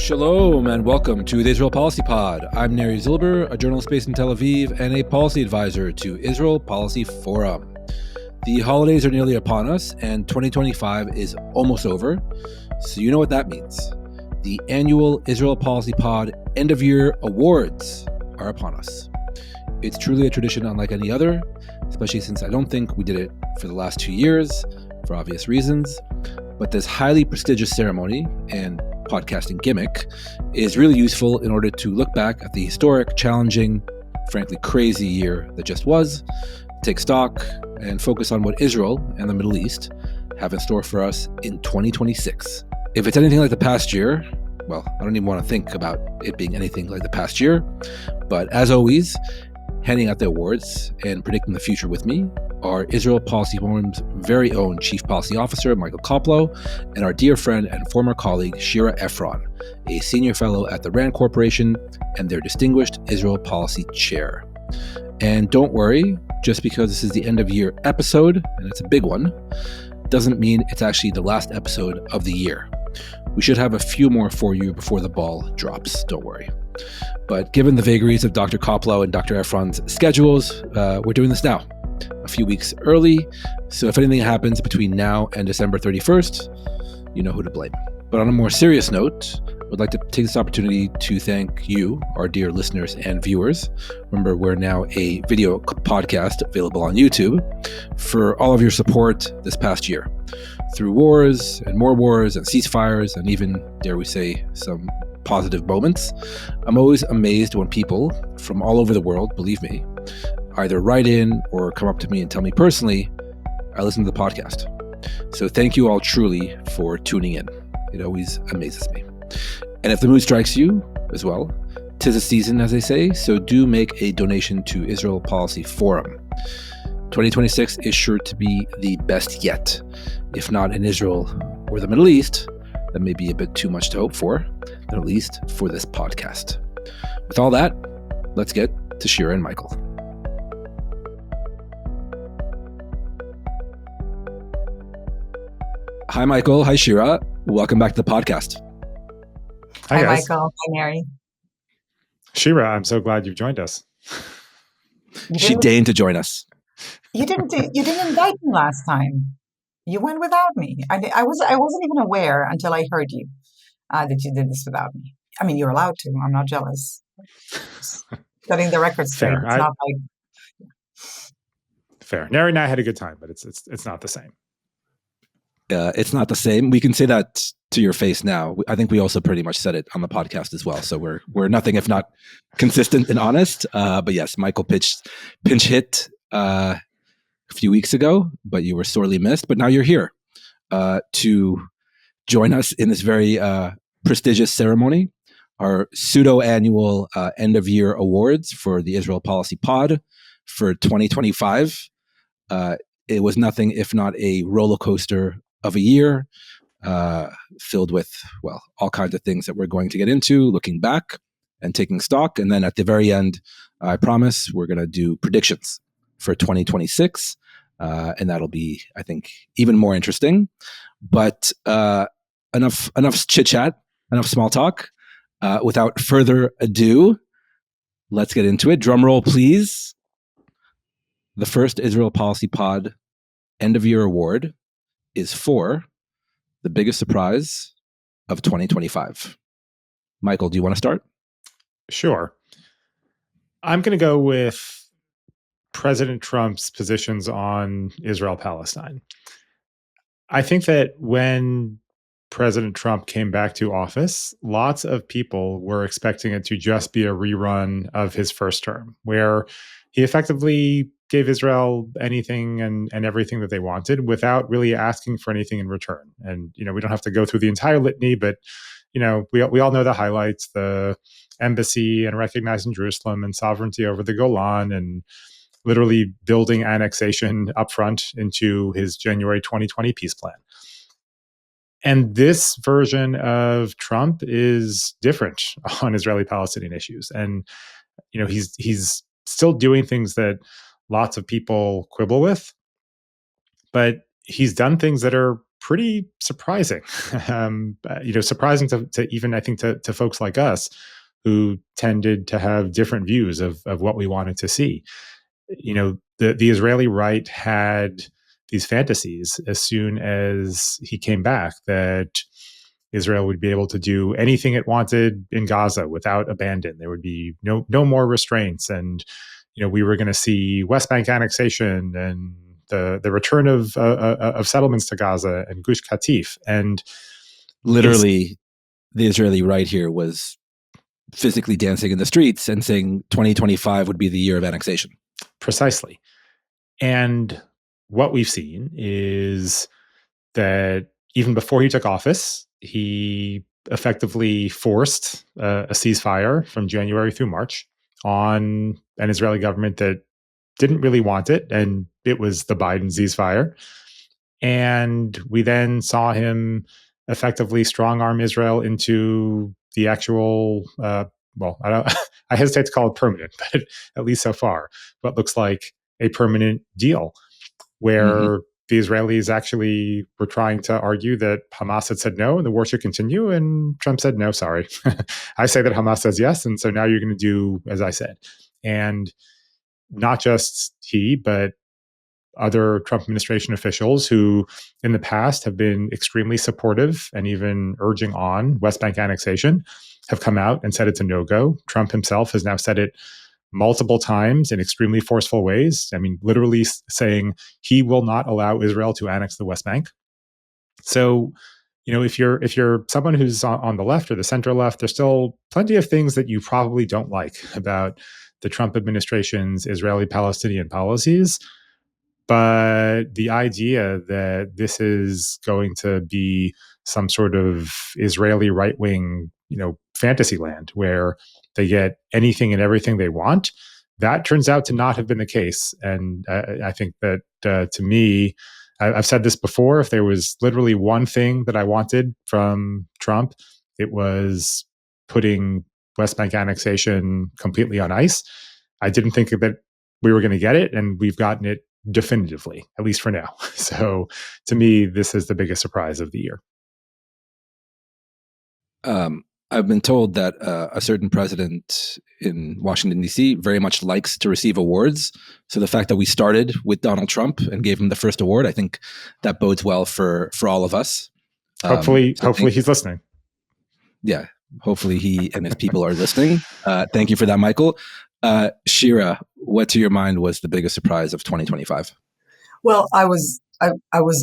Shalom and welcome to the Israel Policy Pod. I'm Neri Zilber, a journalist based in Tel Aviv and a policy advisor to Israel Policy Forum. The holidays are nearly upon us and 2025 is almost over, so you know what that means. The annual Israel Policy Pod end-of-year awards are upon us. It's truly a tradition unlike any other, especially since I don't think we did it for the last 2 years, for obvious reasons. But this highly prestigious ceremony and podcasting gimmick is really useful in order to look back at the historic, challenging, frankly crazy year that just was, take stock, and focus on what Israel and the Middle East have in store for us in 2026. If it's anything like the past year, well, I don't even want to think about it being anything like the past year, but as always, handing out the awards and predicting the future with me are Israel Policy Forum's very own Chief Policy Officer, Michael Koplow, and our dear friend and former colleague, Shira Efron, a senior fellow at the RAND Corporation and their distinguished Israel Policy Chair. And don't worry, just because this is the end of year episode, and it's a big one, doesn't mean it's actually the last episode of the year. We should have a few more for you before the ball drops, don't worry. But given the vagaries of Dr. Koplow and Dr. Efron's schedules, we're doing this now, a few weeks early. So if anything happens between now and December 31st, you know who to blame. But on a more serious note, I would like to take this opportunity to thank you, our dear listeners and viewers. Remember, we're now a video podcast available on YouTube, for all of your support this past year. Through wars and more wars and ceasefires and even, dare we say, some positive moments, I'm always amazed when people from all over the world, believe me, either write in or come up to me and tell me personally, I listen to the podcast. So thank you all truly for tuning in. It always amazes me. And if the mood strikes you as well, 'tis a season, as they say, so do make a donation to Israel Policy Forum. 2026 is sure to be the best yet. If not in Israel or the Middle East, that may be a bit too much to hope for, but at least for this podcast. With all that, let's get to Shira and Michael. Hi, Michael. Hi, Shira. Welcome back to the podcast. Hi, Michael. Hi, Neri. Shira, I'm so glad you've joined us. She deigned to join us. You didn't invite me last time. You went without me. I wasn't even aware until I heard you that you did this without me. I mean, you're allowed to. I'm not jealous. Setting the record straight. Fair. It's not like Fair. Neri and I had a good time, but it's not the same. It's not the same. We can say that to your face now. I think we also pretty much said it on the podcast as well. So we're nothing if not consistent and honest. But yes, Michael pinch hit a few weeks ago, but you were sorely missed. But now you're here to join us in this very prestigious ceremony, our pseudo-annual end-of-year awards for the Israel Policy Pod for 2025. It was nothing if not a roller coaster of a year, filled with, well, all kinds of things that we're going to get into, looking back and taking stock. And then at the very end, I promise we're going to do predictions for 2026. And that'll be, I think, even more interesting. But enough chit-chat, enough small talk. Without further ado, let's get into it. Drum roll, please. The first Israel Policy Pod end-of-year award is for the biggest surprise of 2025. Michael, do you want to start? Sure. I'm going to go with President Trump's positions on Israel-Palestine. I think that when President Trump came back to office, lots of people were expecting it to just be a rerun of his first term, where he effectively gave Israel anything and everything that they wanted without really asking for anything in return. And, we don't have to go through the entire litany, but, we all know the highlights: the embassy and recognizing Jerusalem and sovereignty over the Golan and literally building annexation upfront into his January 2020 peace plan. And this version of Trump is different on Israeli-Palestinian issues. And, he's still doing things that lots of people quibble with, but he's done things that are pretty surprising. Surprising to even, I think, to folks like us who tended to have different views of what we wanted to see. The Israeli right had these fantasies as soon as he came back that Israel would be able to do anything it wanted in Gaza without abandon. There would be no more restraints, and we were going to see West Bank annexation and the return of settlements to Gaza and Gush Katif. And literally, the Israeli right here was physically dancing in the streets and saying 2025 would be the year of annexation. Precisely. And what we've seen is that even before he took office, he effectively forced a ceasefire from January through March on an Israeli government that didn't really want it, and it was the Biden ceasefire. And we then saw him effectively strong-arm Israel into the actual, I hesitate to call it permanent, but at least so far, what looks like a permanent deal where the Israelis actually were trying to argue that Hamas had said no and the war should continue, and Trump said no, sorry. I say that Hamas says yes, and so now you're going to do as I said. And not just he, but other Trump administration officials who in the past have been extremely supportive and even urging on West Bank annexation have come out and said it's a no-go. Trump himself has now said it multiple times in extremely forceful ways. I mean, literally saying he will not allow Israel to annex the West Bank. So, if you're someone who's on the left or the center left, there's still plenty of things that you probably don't like about the Trump administration's Israeli-Palestinian policies. But the idea that this is going to be some sort of Israeli right-wing, fantasy land where they get anything and everything they want, that turns out to not have been the case. And I think that to me, I've said this before, if there was literally one thing that I wanted from Trump, it was putting West Bank annexation completely on ice. I didn't think that we were going to get it, and we've gotten it definitively, at least for now. So to me, this is the biggest surprise of the year. I've been told that a certain president in Washington, D.C. very much likes to receive awards. So the fact that we started with Donald Trump and gave him the first award, I think that bodes well for all of us. Hopefully he's listening. Yeah, hopefully he and his people are listening. Thank you for that, Michael. Shira, what to your mind was the biggest surprise of 2025? Well, I was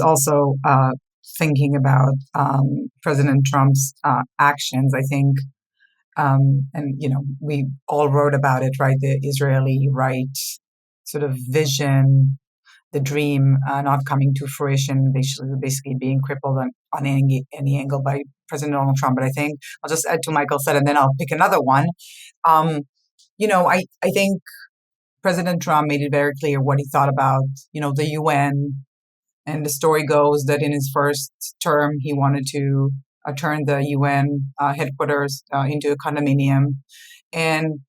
also thinking about President Trump's actions. I think, and we all wrote about it, right? The Israeli right sort of vision, the dream not coming to fruition, basically being crippled on any angle by President Donald Trump. But I think I'll just add to Michael said, and then I'll pick another one. I think President Trump made it very clear what he thought about, the UN. And the story goes that in his first term, he wanted to turn the UN headquarters into a condominium. And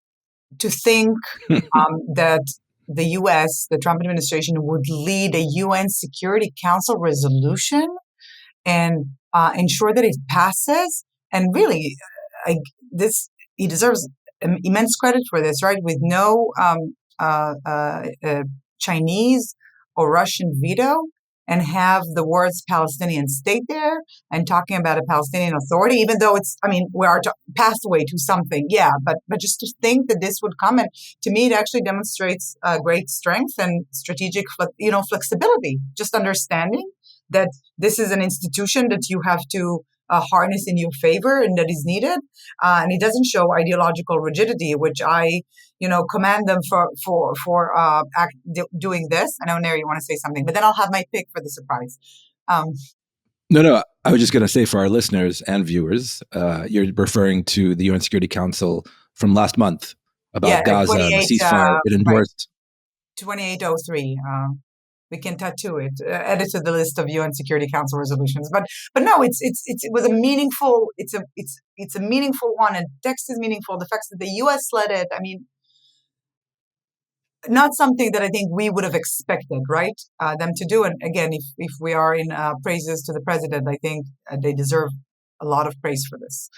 to think that the U.S., the Trump administration, would lead a UN Security Council resolution and ensure that it passes. And really, he deserves immense credit for this, right? With no Chinese or Russian veto, and have the words Palestinian state there and talking about a Palestinian authority, even though we are pathway to something. Yeah, but just to think that this would come, and to me, it actually demonstrates great strength and strategic, flexibility, just understanding that this is an institution that you have to harness in your favor and that is needed. And it doesn't show ideological rigidity, which I, commend them for doing this. I know, Neri, you want to say something, but then I'll have my pick for the surprise. No. I was just going to say for our listeners and viewers, you're referring to the UN Security Council from last month about Gaza and the ceasefire it endorsed. Right. 2803. We can tattoo it, add it to the list of UN Security Council resolutions. But no, it was a meaningful. It's a meaningful one, and text is meaningful. The fact that the U.S. led it. I mean, not something that I think we would have expected, right? Them to do. And again, if we are in praises to the president, I think they deserve a lot of praise for this,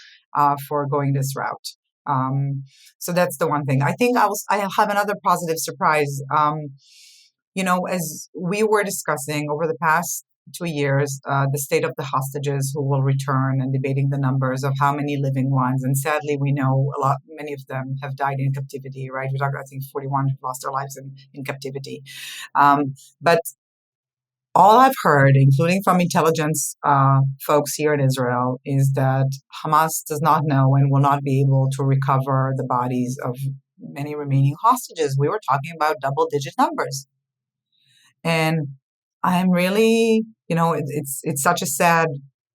for going this route. So that's the one thing. I think I have another positive surprise. As we were discussing over the past 2 years, the state of the hostages who will return and debating the numbers of how many living ones. And sadly, we know many of them have died in captivity, right? We talked, I think 41 have lost their lives in captivity. But all I've heard, including from intelligence folks here in Israel, is that Hamas does not know and will not be able to recover the bodies of many remaining hostages. We were talking about double-digit numbers. And I'm really, it's such a sad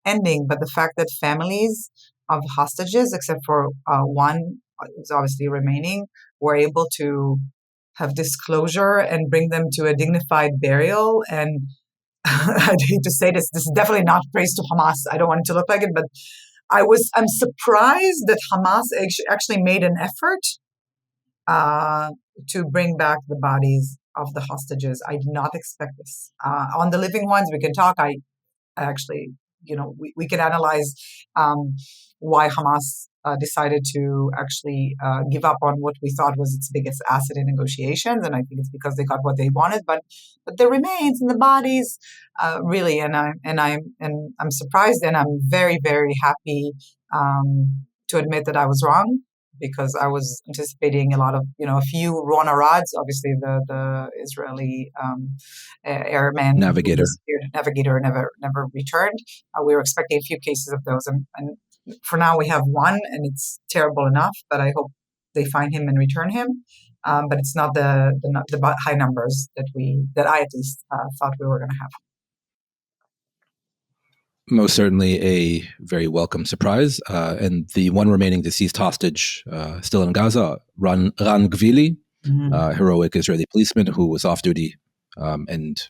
ending, but the fact that families of hostages, except for one who's obviously remaining, were able to have disclosure and bring them to a dignified burial. And I hate to say this is definitely not praise to Hamas. I don't want it to look like it, but I'm surprised that Hamas actually made an effort to bring back the bodies of the hostages. I did not expect this. On the living ones, we can talk. I actually, we can analyze why Hamas decided to actually give up on what we thought was its biggest asset in negotiations, and I think it's because they got what they wanted. But the remains and the bodies, really, and I'm surprised, and I'm very, very happy to admit that I was wrong, because I was anticipating a lot of, a few Rona rods, obviously the Israeli airman Navigator never returned. We were expecting a few cases of those, and for now we have one, and it's terrible enough. But I hope they find him and return him. But it's not the high numbers that I at least thought we were going to have. Most certainly a very welcome surprise. And the one remaining deceased hostage still in Gaza, Ran Gvili, heroic Israeli policeman who was off duty and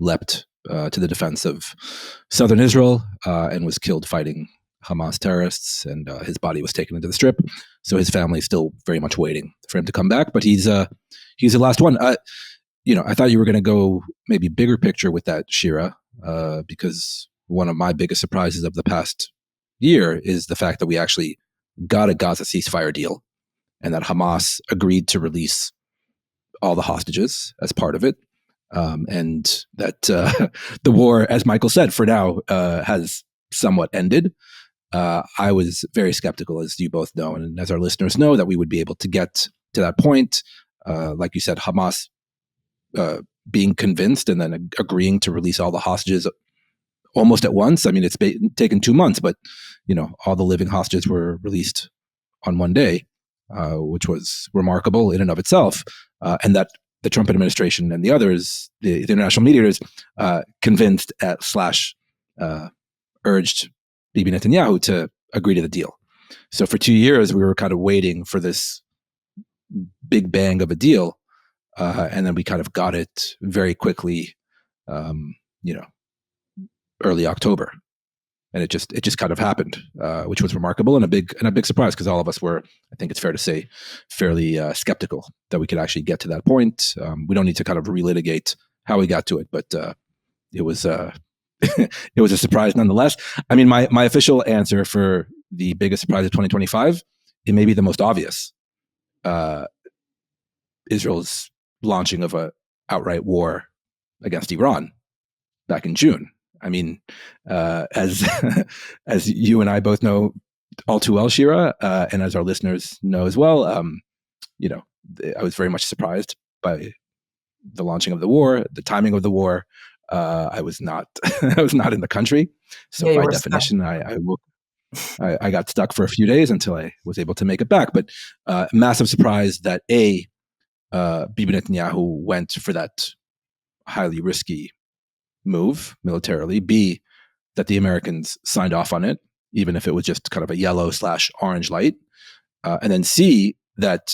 leapt to the defense of southern Israel and was killed fighting Hamas terrorists, and his body was taken into the Strip. So his family is still very much waiting for him to come back, but he's the last one. I thought you were going to go maybe bigger picture with that, Shira, because one of my biggest surprises of the past year is the fact that we actually got a Gaza ceasefire deal, and that Hamas agreed to release all the hostages as part of it. And that the war, as Michael said, for now has somewhat ended. I was very skeptical, as you both know, and as our listeners know, that we would be able to get to that point. Like you said, Hamas being convinced and then agreeing to release all the hostages almost at once. I mean, it's taken 2 months, but all the living hostages were released on one day, which was remarkable in and of itself. And that the Trump administration and the others, the international mediators, convinced urged Bibi Netanyahu to agree to the deal. So for 2 years, we were kind of waiting for this big bang of a deal. And then we kind of got it very quickly, early October. And it just kind of happened, which was remarkable and a big surprise, because all of us were, I think it's fair to say, fairly skeptical that we could actually get to that point. We don't need to kind of relitigate how we got to it, but it was it was a surprise nonetheless. I mean, my official answer for the biggest surprise of 2025, it may be the most obvious. Israel's launching of a outright war against Iran back in June. I mean, as you and I both know all too well, Shira, and as our listeners know as well, I was very much surprised by the launching of the war, the timing of the war. I was not in the country, so by definition, I got stuck for a few days until I was able to make it back. But massive surprise that Bibi Netanyahu went for that highly risky move militarily. B, that the Americans signed off on it, even if it was just kind of a yellow/orange light. And then C, that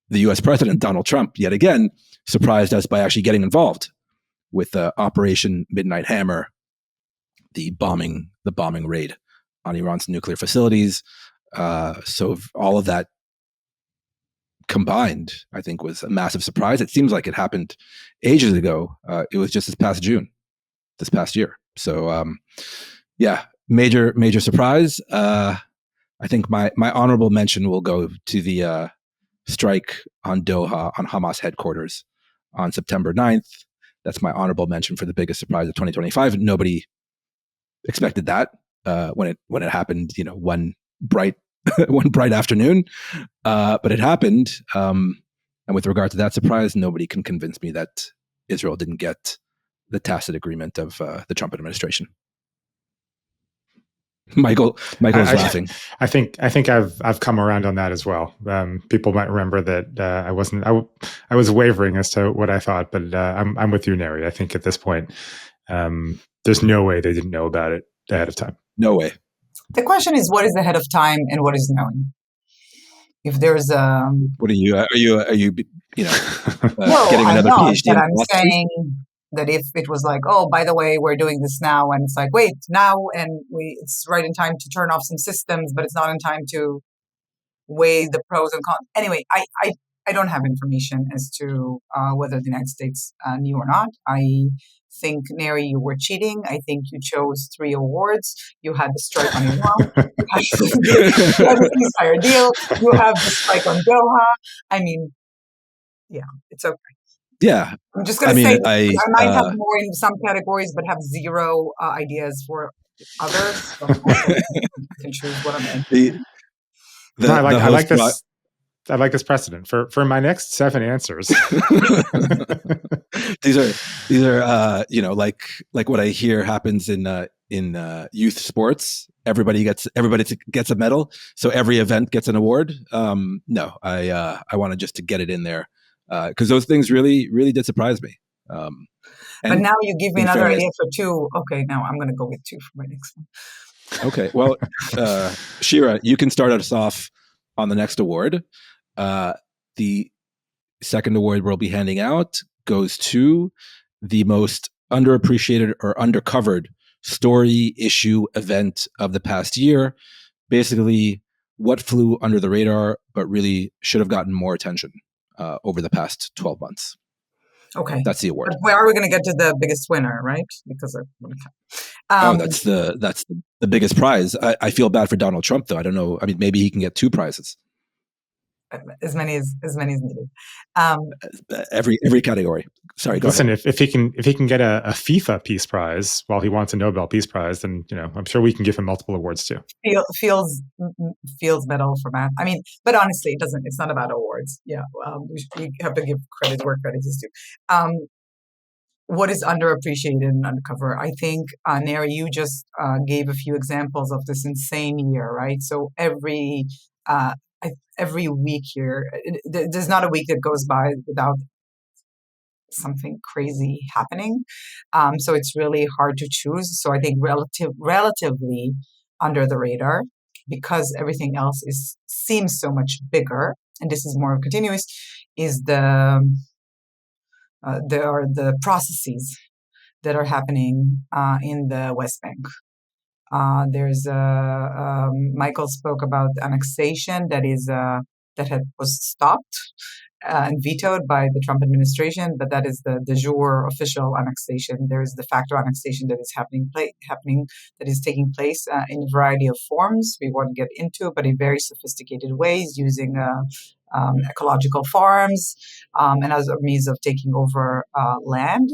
the U.S. President Donald Trump yet again surprised us by actually getting involved with Operation Midnight Hammer, the bombing raid on Iran's nuclear facilities. So all of that combined, I think, was a massive surprise. It seems like it happened ages ago. It was just this past year. So, major surprise. I think my honorable mention will go to the strike on Doha, on Hamas headquarters on September 9th. That's my honorable mention for the biggest surprise of 2025. Nobody expected that when it happened, one bright afternoon, but it happened. And with regard to that surprise, nobody can convince me that Israel didn't get the tacit agreement of the Trump administration. Michael's laughing. I think I've come around on that as well. People might remember that I was wavering as to what I thought, but I'm with you, Neri. I think at this point, there's no way they didn't know about it ahead of time. No way. The question is, what is ahead of time and what is knowing? If there's what are you no, getting another PhD? But I'm saying that if it was like, oh, by the way, we're doing this now, and it's like, wait, now, and it's right in time to turn off some systems, but it's not in time to weigh the pros and cons. Anyway, I don't have information as to whether the United States knew or not. I think, Neri, you were cheating. I think you chose 3 awards. You had the strike on Iran. You had the ceasefire deal. You have the strike on Doha. I mean, yeah, it's okay. Yeah. I'm just going to say I might have more in some categories, but have zero ideas for others. So I can choose what I'm in. I like this. I like this precedent for my next 7 answers. These are like what I hear happens in youth sports. Everybody gets a medal, so every event gets an award. No, I wanted just to get it in there because those things really did surprise me. But now you give me another idea for 2. Okay, now I'm going to go with 2 for my next one. Okay, well, Shira, you can start us off on the next award. The second award we'll be handing out goes to the most underappreciated or undercovered story, issue, event of the past year. Basically, what flew under the radar but really should have gotten more attention over the past 12 months. Okay, that's the award. But where are we going to get to the biggest winner, right? Because that's the biggest prize. I feel bad for Donald Trump, though. I don't know. I mean, maybe he can get 2 prizes. As many as needed. Every category. Sorry, go ahead. Listen, if he can get a FIFA Peace Prize while he wants a Nobel Peace Prize, then I'm sure we can give him multiple awards too. Fields medal for math. I mean, but honestly, it doesn't. It's not about awards. Yeah, we have to give credit where credit is due. What is underappreciated and undercover? I think, Neri, you just gave a few examples of this insane year, right? So every week here, there's not a week that goes by without something crazy happening. So it's really hard to choose. So I think relatively under the radar, because everything else seems so much bigger, and this is more continuous, is there are the processes that are happening in the West Bank. There's Michael spoke about annexation that was stopped and vetoed by the Trump administration, but that is the de jure official annexation. There is the facto annexation that is happening that is taking place in a variety of forms. We won't get into, but in very sophisticated ways, using ecological farms and as a means of taking over land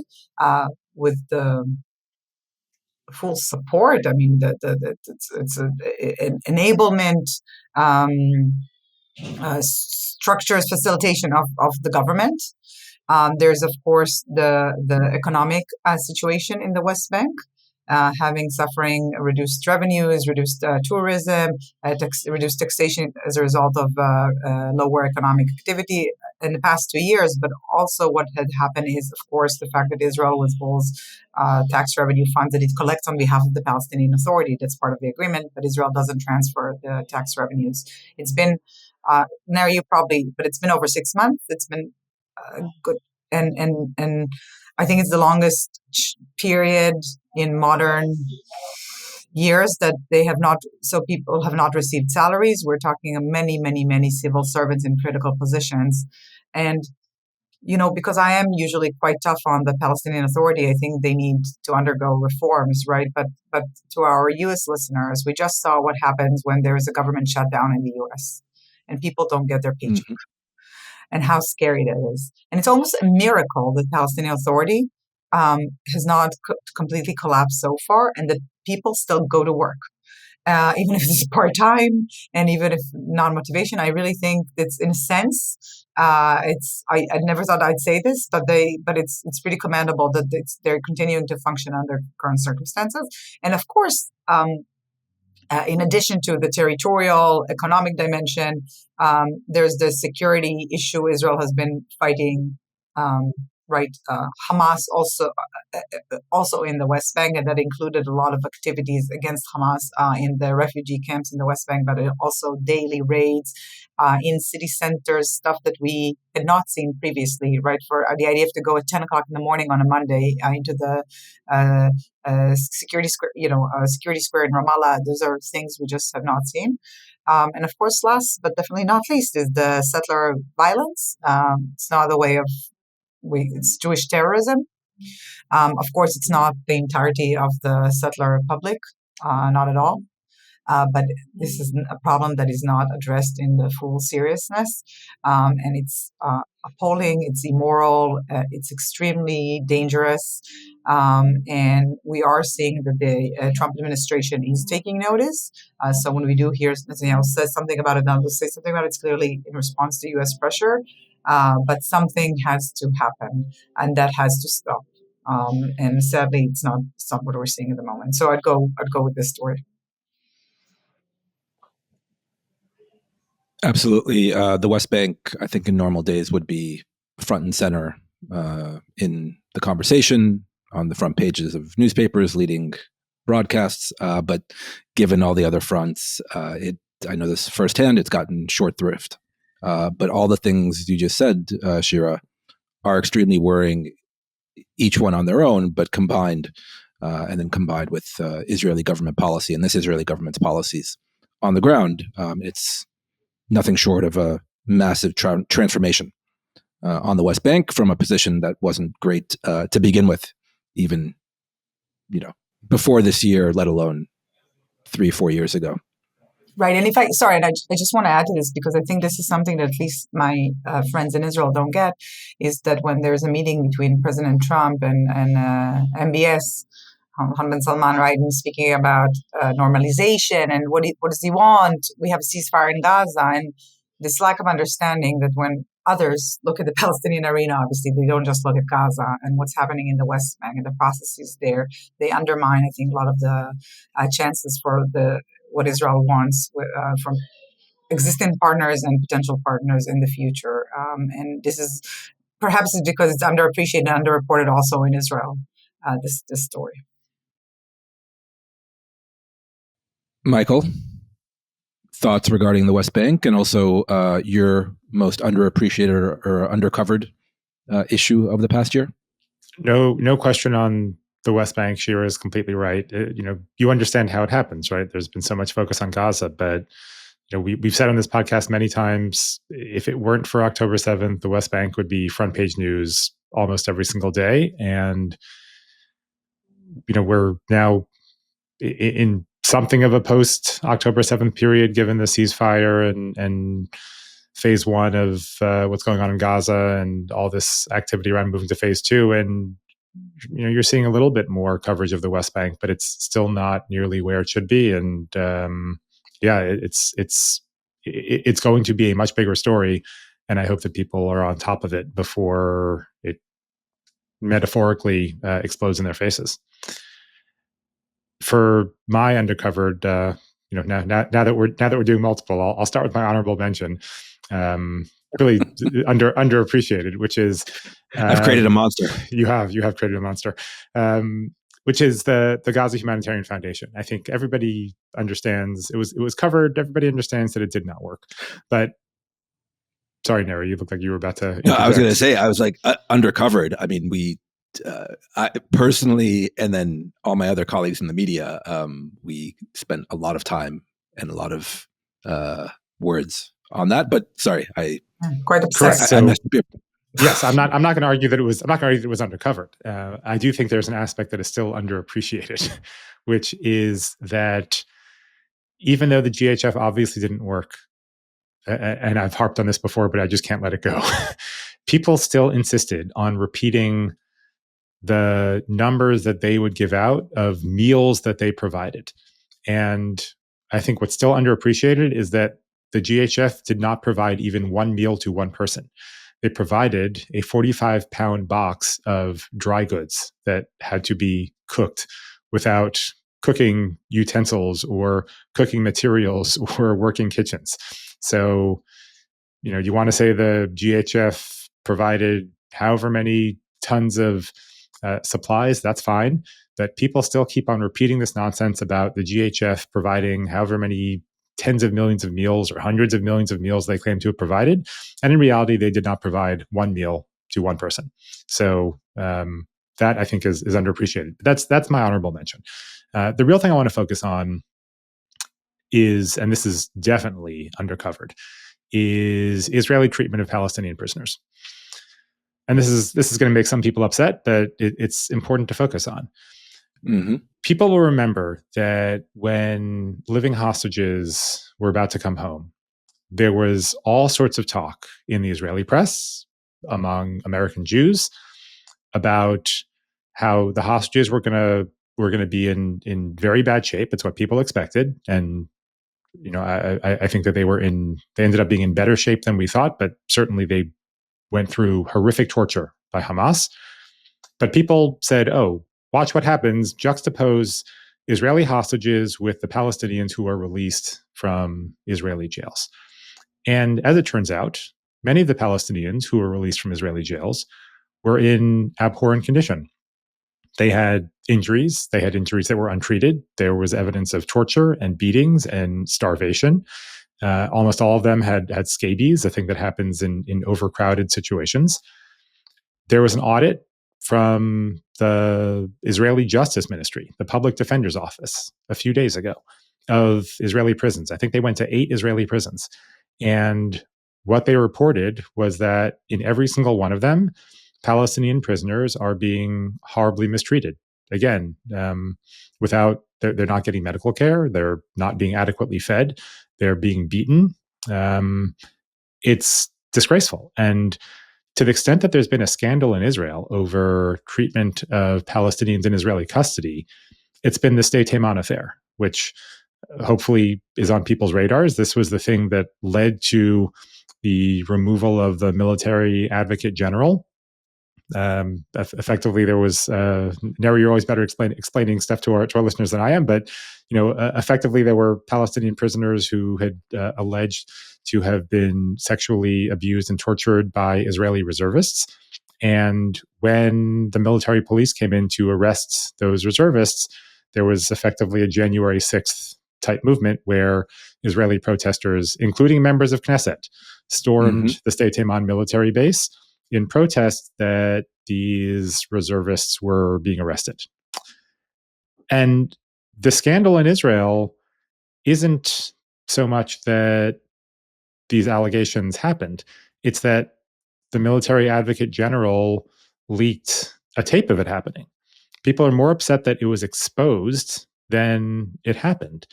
with the full support. I mean, it's an enablement, structures, facilitation of the government. There's, of course, the economic situation in the West Bank, suffering reduced revenues, reduced tourism, reduced taxation as a result of lower economic activity in the past 2 years. But also what had happened is, of course, the fact that Israel withholds tax revenue funds that it collects on behalf of the Palestinian Authority. That's part of the agreement, but Israel doesn't transfer the tax revenues. It's been, but it's been over 6 months. It's been good. And I think it's the longest period in modern years that they have not, so people have not received salaries. We're talking of many, many, many civil servants in critical positions. And, because I am usually quite tough on the Palestinian Authority, I think they need to undergo reforms, right? But to our US listeners, we just saw what happens when there is a government shutdown in the US and people don't get their paycheck. Mhm. And how scary that is. And it's almost a miracle that the Palestinian Authority has not completely collapsed so far, and that people still go to work, even if it's part time, and even if non-motivation. I really think it's, in a sense, I never thought I'd say this, but it's pretty commendable that they're continuing to function under current circumstances, and of course. In addition to the territorial, economic dimension, there's the security issue Israel has been fighting, right? Hamas also in the West Bank, and that included a lot of activities against Hamas in the refugee camps in the West Bank, but also daily raids in city centers, stuff that we had not seen previously, right? For the idea to go at 10 o'clock in the morning on a Monday into the security square, security square in Ramallah. Those are things we just have not seen. And of course, last but definitely not least, is the settler violence. It's no other way of it's Jewish terrorism. Of course, it's not the entirety of the settler public, not at all. But this is a problem that is not addressed in the full seriousness. And it's appalling, it's immoral, it's extremely dangerous. And we are seeing that the Trump administration is taking notice. So when we do hear Netanyahu says something about it, now say something about it, it's clearly in response to U.S. pressure. But something has to happen, and that has to stop. And sadly, it's not what we're seeing at the moment. So I'd go with this story. Absolutely. The West Bank, I think in normal days, would be front and center in the conversation, on the front pages of newspapers, leading broadcasts. But given all the other fronts, I know this firsthand, it's gotten short thrift. But all the things you just said, Shira, are extremely worrying, each one on their own, but combined, and then combined with Israeli government policy and this Israeli government's policies on the ground. It's nothing short of a massive transformation on the West Bank from a position that wasn't great to begin with, even before this year, let alone 3-4 years ago. Right. And I just want to add to this, because I think this is something that at least my friends in Israel don't get, is that when there's a meeting between President Trump and MBS, Mohammed bin Salman, right, and speaking about normalization and what does he want? We have a ceasefire in Gaza, and this lack of understanding that when others look at the Palestinian arena, obviously they don't just look at Gaza and what's happening in the West Bank and the processes there. They undermine, I think, a lot of the chances for what Israel wants from existing partners and potential partners in the future. And this is perhaps because it's underappreciated and underreported also in Israel, this story. Michael, thoughts regarding the West Bank, and also your most underappreciated or undercovered issue of the past year? No question on the West Bank. Shira is completely right. You understand how it happens, right? There's been so much focus on Gaza, but we've said on this podcast many times, if it weren't for October 7th, the West Bank would be front page news almost every single day. And we're now in something of a post October 7th period, given the ceasefire and phase one of what's going on in Gaza and all this activity around moving to phase two. And you're seeing a little bit more coverage of the West Bank, but it's still not nearly where it should be. And it's going to be a much bigger story. And I hope that people are on top of it before it metaphorically explodes in their faces. For my Undercovered, now that we're doing multiple, I'll start with my honorable mention. Really underappreciated, which is I've created a monster. You have created a monster, which is the Gaza Humanitarian Foundation. I think everybody understands it was covered. Everybody understands that it did not work. But sorry, Neri, you look like you were about to. No, I was going to say, I was like, Undercovered. I mean, we I personally, and then all my other colleagues in the media, we spent a lot of time and a lot of words on that. But sorry, quite Correct. obsessed. So, messed up. yes, I'm not going to argue that it was. I'm not going to argue that it was undercovered. I do think there's an aspect that is still underappreciated, which is that even though the GHF obviously didn't work, and I've harped on this before, but I just can't let it go. People still insisted on repeating the numbers that they would give out of meals that they provided. And I think what's still underappreciated is that the GHF did not provide even one meal to one person. They provided a 45-pound box of dry goods that had to be cooked without cooking utensils or cooking materials or working kitchens. So, you want to say the GHF provided however many tons of supplies, that's fine. But people still keep on repeating this nonsense about the GHF providing however many tens of millions of meals or hundreds of millions of meals they claim to have provided. And in reality, they did not provide one meal to one person. So that I think is underappreciated. That's my honorable mention. The real thing I want to focus on is, and this is definitely undercovered, is Israeli treatment of Palestinian prisoners. And this is going to make some people upset, but it's important to focus on. Mm-hmm. People will remember that when living hostages were about to come home, there was all sorts of talk in the Israeli press among American Jews about how the hostages were going to be in very bad shape. It's what people expected, and I think that they ended up being in better shape than we thought, but certainly they went through horrific torture by Hamas. But people said, oh, watch what happens, juxtapose Israeli hostages with the Palestinians who are released from Israeli jails. And as it turns out, many of the Palestinians who were released from Israeli jails were in abhorrent condition. They had injuries. They had injuries that were untreated. There was evidence of torture and beatings and starvation. Almost all of them had scabies, a thing that happens in overcrowded situations. There was an audit from the Israeli Justice Ministry, the Public Defender's Office, a few days ago of Israeli prisons. I think they went to 8 Israeli prisons. And what they reported was that in every single one of them, Palestinian prisoners are being horribly mistreated. Again, they're not getting medical care. They're not being adequately fed. They're being beaten. It's disgraceful. And to the extent that there's been a scandal in Israel over treatment of Palestinians in Israeli custody, it's been the State Taman affair, which hopefully is on people's radars. This was the thing that led to the removal of the military advocate general. Effectively, there was Neri. You're always better explaining stuff to our listeners than I am, but effectively, there were Palestinian prisoners who had alleged to have been sexually abused and tortured by Israeli reservists. And when the military police came in to arrest those reservists, there was effectively a January 6th type movement where Israeli protesters, including members of Knesset, stormed the State Taman military base in protest that these reservists were being arrested. And the scandal in Israel isn't so much that these allegations happened. It's that the military advocate general leaked a tape of it happening. People are more upset that it was exposed than it happened.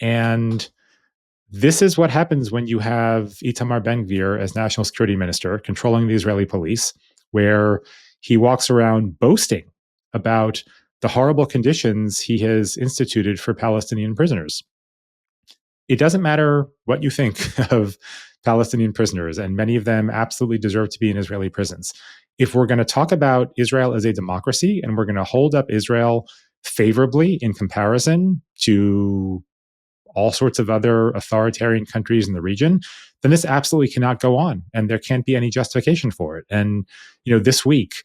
And this is what happens when you have Itamar Ben-Gvir as national security minister controlling the Israeli police, where he walks around boasting about the horrible conditions he has instituted for Palestinian prisoners. It doesn't matter what you think of Palestinian prisoners, and many of them absolutely deserve to be in Israeli prisons. If we're going to talk about Israel as a democracy and we're going to hold up Israel favorably in comparison to all sorts of other authoritarian countries in the region, then this absolutely cannot go on, and there can't be any justification for it. And this week,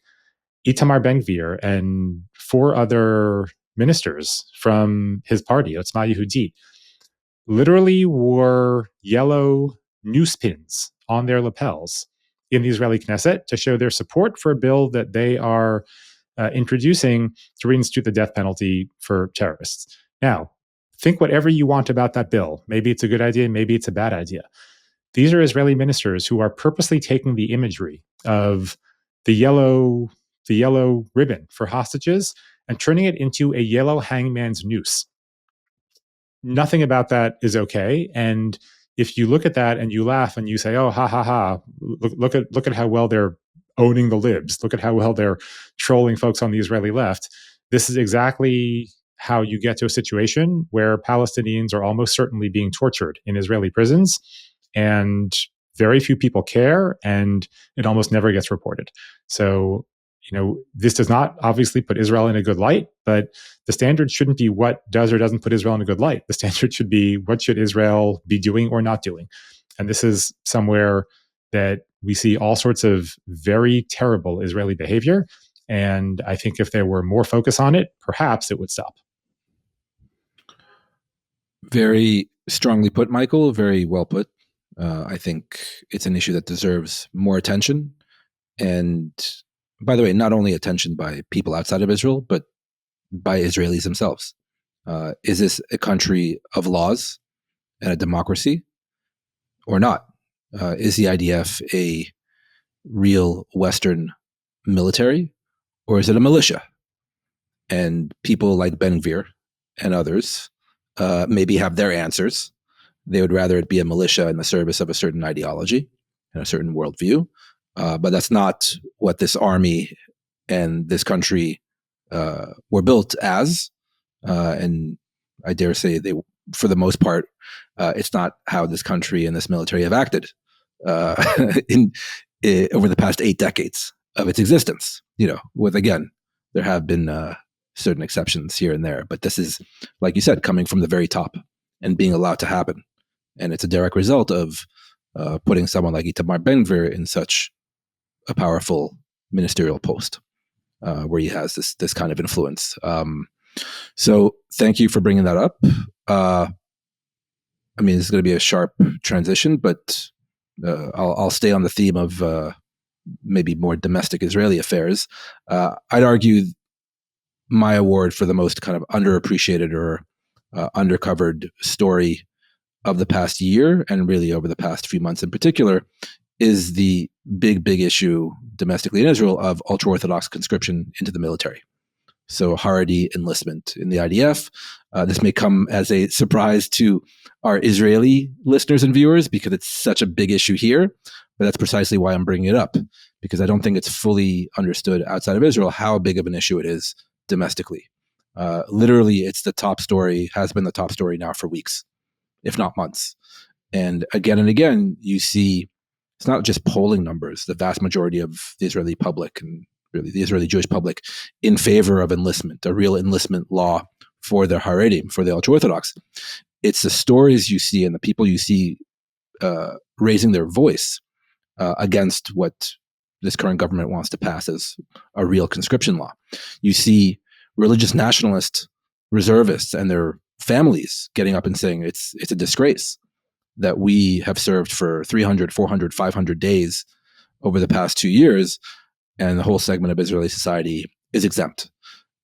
Itamar Ben-Gvir and 4 other ministers from his party, Otzma Yehudit, literally wore yellow newspins on their lapels in the Israeli Knesset to show their support for a bill that they are introducing to reinstitute the death penalty for terrorists. Now, think whatever you want about that bill. Maybe it's a good idea, maybe it's a bad idea. These are Israeli ministers who are purposely taking the imagery of the yellow ribbon for hostages and turning it into a yellow hangman's noose. Nothing about that is okay. And if you look at that and you laugh and you say, "Oh, ha ha ha! Look at how well they're owning the libs. Look at how well they're trolling folks on the Israeli left." This is exactly how you get to a situation where Palestinians are almost certainly being tortured in Israeli prisons, and very few people care, and it almost never gets reported. So, this does not obviously put Israel in a good light, but the standard shouldn't be what does or doesn't put Israel in a good light. The standard should be what should Israel be doing or not doing. And this is somewhere that we see all sorts of very terrible Israeli behavior. And I think if there were more focus on it, perhaps it would stop. Very strongly put, Michael. Very well put. I think it's an issue that deserves more attention. And by the way, not only attention by people outside of Israel, but by Israelis themselves. Is this a country of laws and a democracy or not? Is the IDF a real Western military, or is it a militia? And people like Ben-Gvir and others maybe have their answers. They would rather it be a militia in the service of a certain ideology and a certain worldview. But that's not what this army and this country were built as. And I dare say they, for the most part, it's not how this country and this military have acted over the past 8 decades of its existence. With, again, there have been certain exceptions here and there, but this is, like you said, coming from the very top and being allowed to happen. And it's a direct result of putting someone like Itamar Ben-Gvir in such a powerful ministerial post where he has this kind of influence. So thank you for bringing that up. This is going to be a sharp transition, but I'll stay on the theme of maybe more domestic Israeli affairs. I'd argue my award for the most kind of underappreciated or undercovered story of the past year, and really over the past few months in particular, is the big issue domestically in Israel of ultra-Orthodox conscription into the military. So Haredi enlistment in the IDF. This may come as a surprise to our Israeli listeners and viewers because it's such a big issue here, but that's precisely why I'm bringing it up, because I don't think it's fully understood outside of Israel how big of an issue it is domestically. Literally, it's the top story, has been the top story now for weeks, if not months. And again, you see it's not just polling numbers. The vast majority of the Israeli public and really the Israeli Jewish public in favor of enlistment, a real enlistment law for the Haredim, for the ultra-Orthodox. It's the stories you see and the people you see raising their voice against what this current government wants to pass as a real conscription law. You see religious nationalist reservists and their families getting up and saying it's a disgrace that we have served for 300, 400, 500 days over the past 2 years, and the whole segment of Israeli society is exempt.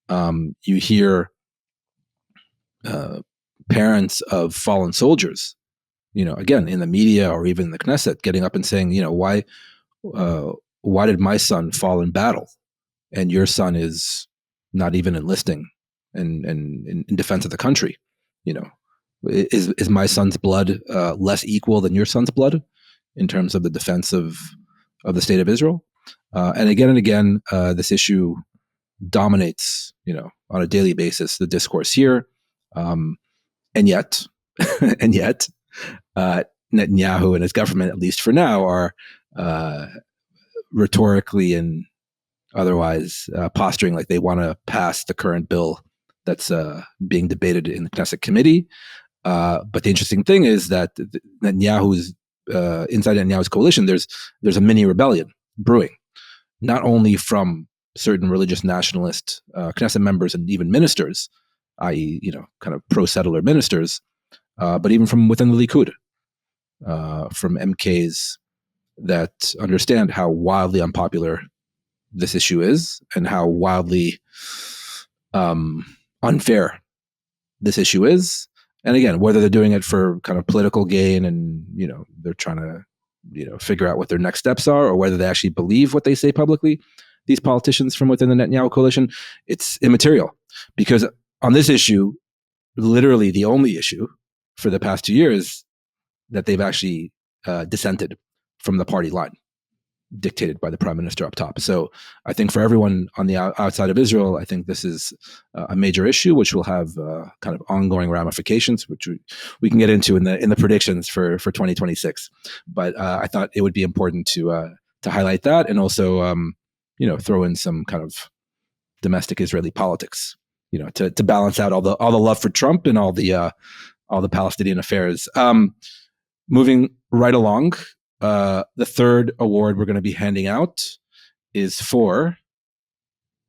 You hear parents of fallen soldiers, again, in the media or even in the Knesset, getting up and saying, why did my son fall in battle and your son is not even enlisting and in defense of the country? Is my son's blood less equal than your son's blood in terms of the defense of the state of Israel? And again, this issue dominates, on a daily basis, the discourse here. And yet, Netanyahu and his government, at least for now, are rhetorically and otherwise posturing like they want to pass the current bill that's being debated in the Knesset committee. But the interesting thing is that Netanyahu's inside Netanyahu's coalition, there's a mini rebellion brewing, not only from certain religious nationalist Knesset members and even ministers, i.e., kind of pro-settler ministers, but even from within the Likud, from MKs that understand how wildly unpopular this issue is and how wildly unfair this issue is. And again, whether they're doing it for kind of political gain and, they're trying to, figure out what their next steps are, or whether they actually believe what they say publicly, these politicians from within the Netanyahu coalition, it's immaterial. Because on this issue, literally the only issue for the past 2 years that they've actually dissented from the party line dictated by the prime minister up top. So I think for everyone on the outside of Israel, I think this is a major issue, which will have kind of ongoing ramifications, which we can get into in the predictions for 2026. But I thought it would be important to highlight that, and also throw in some kind of domestic Israeli politics, to balance out all the love for Trump and all the Palestinian affairs. Moving right along. The third award we're going to be handing out is for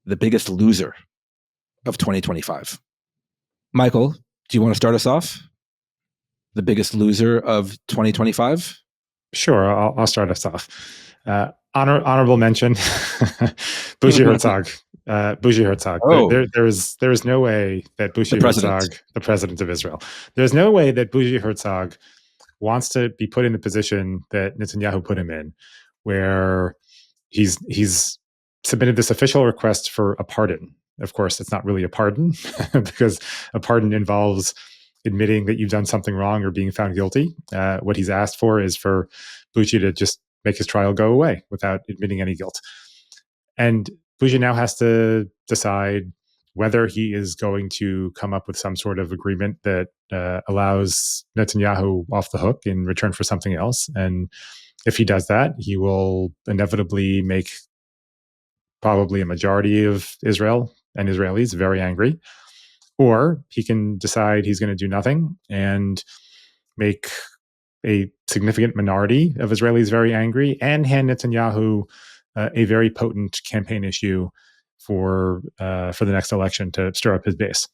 the biggest loser of 2025. Michael, do you want to start us off? The biggest loser of 2025? Sure, I'll start us off. Honorable mention, Bougie Herzog. Bougie Herzog. Oh. There is no way that Bougie Herzog, the president of Israel, there's no way that Bougie Herzog wants to be put in the position that Netanyahu put him in, where he's submitted this official request for a pardon. Of course, it's not really a pardon because a pardon involves admitting that you've done something wrong or being found guilty. What he's asked for is for Bougie to just make his trial go away without admitting any guilt. And Bougie now has to decide whether he is going to come up with some sort of agreement that allows Netanyahu off the hook in return for something else. And if he does that, he will inevitably make probably a majority of Israel and Israelis very angry. Or he can decide he's going to do nothing and make a significant minority of Israelis very angry and hand Netanyahu a very potent campaign issue for the next election to stir up his base.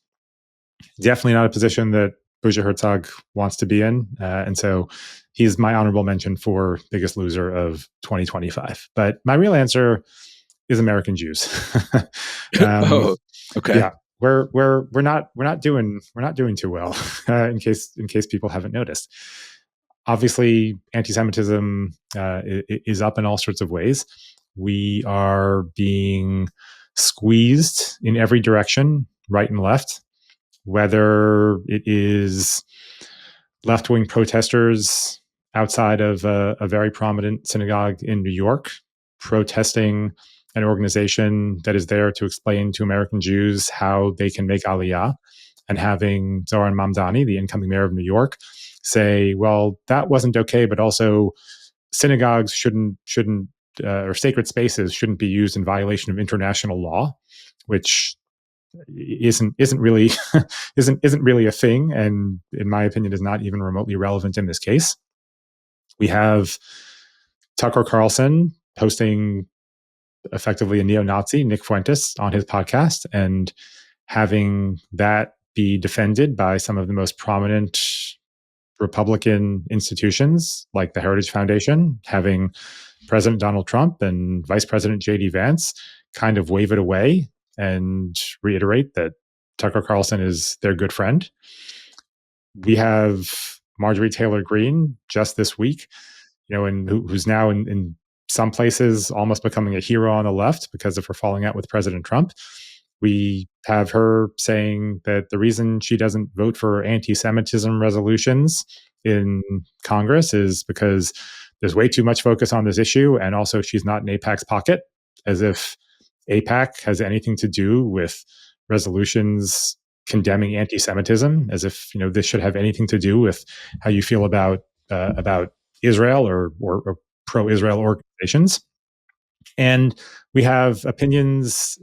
Definitely not a position that Bougie Herzog wants to be in. And so he's my honorable mention for biggest loser of 2025. But my real answer is American Jews. Oh, okay. Yeah. We're not doing too well, in case people haven't noticed. Obviously, anti-Semitism is up in all sorts of ways. We are being squeezed in every direction, right and left, whether it is left-wing protesters outside of a very prominent synagogue in New York protesting an organization that is there to explain to American Jews how they can make Aliyah, and having Zohran Mamdani, the incoming mayor of New York, say, well, that wasn't okay, but also synagogues shouldn't or sacred spaces shouldn't be used in violation of international law, which isn't really isn't really a thing, and in my opinion is not even remotely relevant in this case. We have Tucker Carlson hosting effectively a neo-Nazi, Nick Fuentes, on his podcast, and having that be defended by some of the most prominent Republican institutions like the Heritage Foundation, having President Donald Trump and Vice President J.D. Vance kind of wave it away and reiterate that Tucker Carlson is their good friend. We have Marjorie Taylor Greene just this week, and who's now in some places almost becoming a hero on the left because of her falling out with President Trump. We have her saying that the reason she doesn't vote for anti-Semitism resolutions in Congress is because there's way too much focus on this issue, and also she's not in AIPAC's pocket, as if AIPAC has anything to do with resolutions condemning anti-Semitism, as if this should have anything to do with how you feel about Israel or pro-Israel organizations. And we have opinions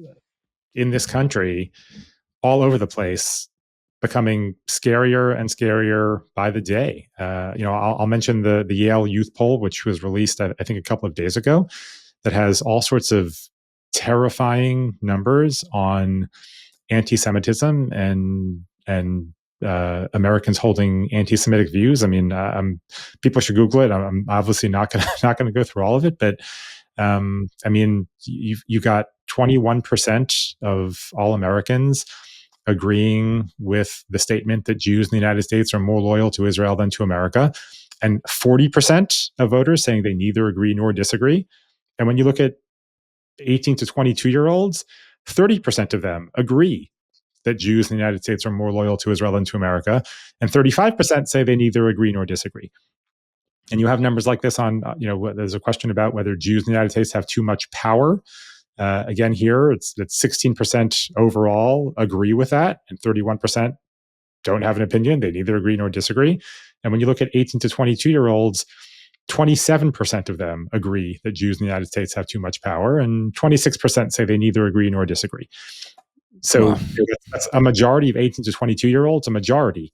in this country all over the place, becoming scarier and scarier by the day. I'll mention the Yale Youth Poll, which was released, I think, a couple of days ago, that has all sorts of terrifying numbers on anti-Semitism and Americans holding anti-Semitic views. I mean, people should Google it. I'm obviously not going to go through all of it, but I mean, you got 21% of all Americans agreeing with the statement that Jews in the United States are more loyal to Israel than to America, and 40% of voters saying they neither agree nor disagree. And when you look at 18 to 22-year-olds, 30% of them agree that Jews in the United States are more loyal to Israel than to America, and 35% say they neither agree nor disagree. And you have numbers like this on, there's a question about whether Jews in the United States have too much power. Again, here, it's 16% overall agree with that, and 31% don't have an opinion. They neither agree nor disagree. And when you look at 18 to 22-year-olds, 27% of them agree that Jews in the United States have too much power, and 26% say they neither agree nor disagree. So Wow. That's a majority of 18 to 22-year-olds, a majority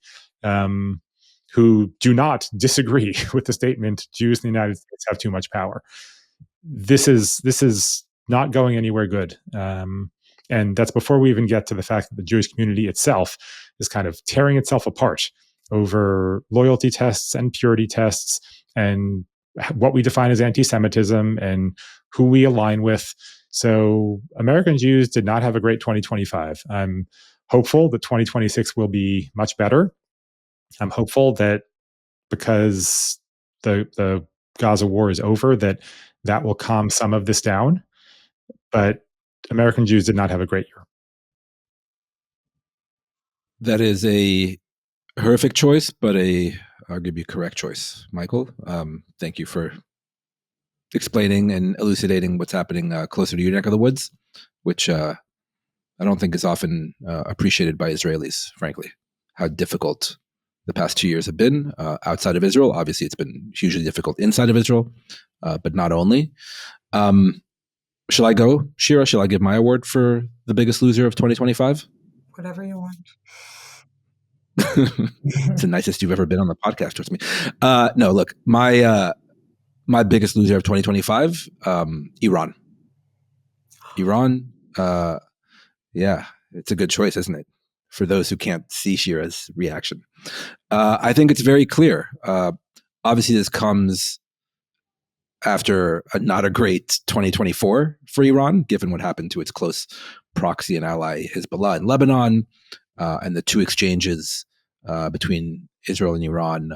who do not disagree with the statement Jews in the United States have too much power. This is not going anywhere good. And that's before we even get to the fact that the Jewish community itself is kind of tearing itself apart over loyalty tests and purity tests and what we define as anti-Semitism and who we align with. So American Jews did not have a great 2025. I'm hopeful that 2026 will be much better. I'm hopeful that because the Gaza war is over, that will calm some of this down. But American Jews did not have a great year. That is a horrific choice, but arguably correct choice, Michael. Thank you for explaining and elucidating what's happening closer to your neck of the woods, which I don't think is often appreciated by Israelis, frankly, how difficult the past 2 years have been outside of Israel. Obviously, it's been hugely difficult inside of Israel, but not only. Shall I go, Shira? Shall I give my award for the biggest loser of 2025? Whatever you want. It's the nicest you've ever been on the podcast, trust me. No, look, my biggest loser of 2025, Iran. Iran, yeah, it's a good choice, isn't it? For those who can't see Shira's reaction. I think it's very clear. Obviously, this comes after not a great 2024 for Iran, given what happened to its close proxy and ally Hezbollah in Lebanon, and the two exchanges between Israel and Iran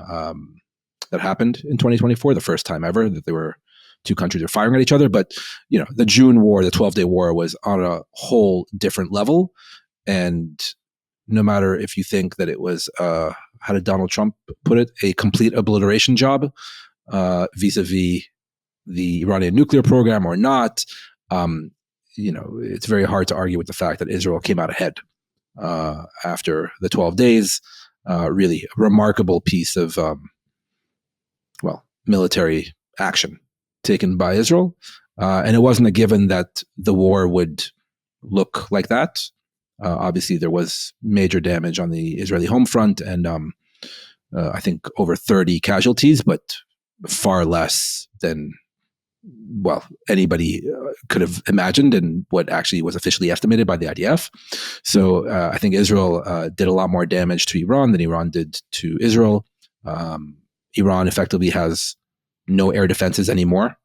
that happened in 2024, the first time ever that there were two countries are firing at each other. But, the June war, the 12-day war was on a whole different level. And no matter if you think that it was, how did Donald Trump put it, a complete obliteration job vis-a-vis the Iranian nuclear program or not, it's very hard to argue with the fact that Israel came out ahead after the 12 days. Really a remarkable piece of, military action taken by Israel. And it wasn't a given that the war would look like that. Obviously, there was major damage on the Israeli home front and I think over 30 casualties, but far less than anybody could have imagined and what actually was officially estimated by the IDF. So I think Israel did a lot more damage to Iran than Iran did to Israel. Iran effectively has no air defenses anymore.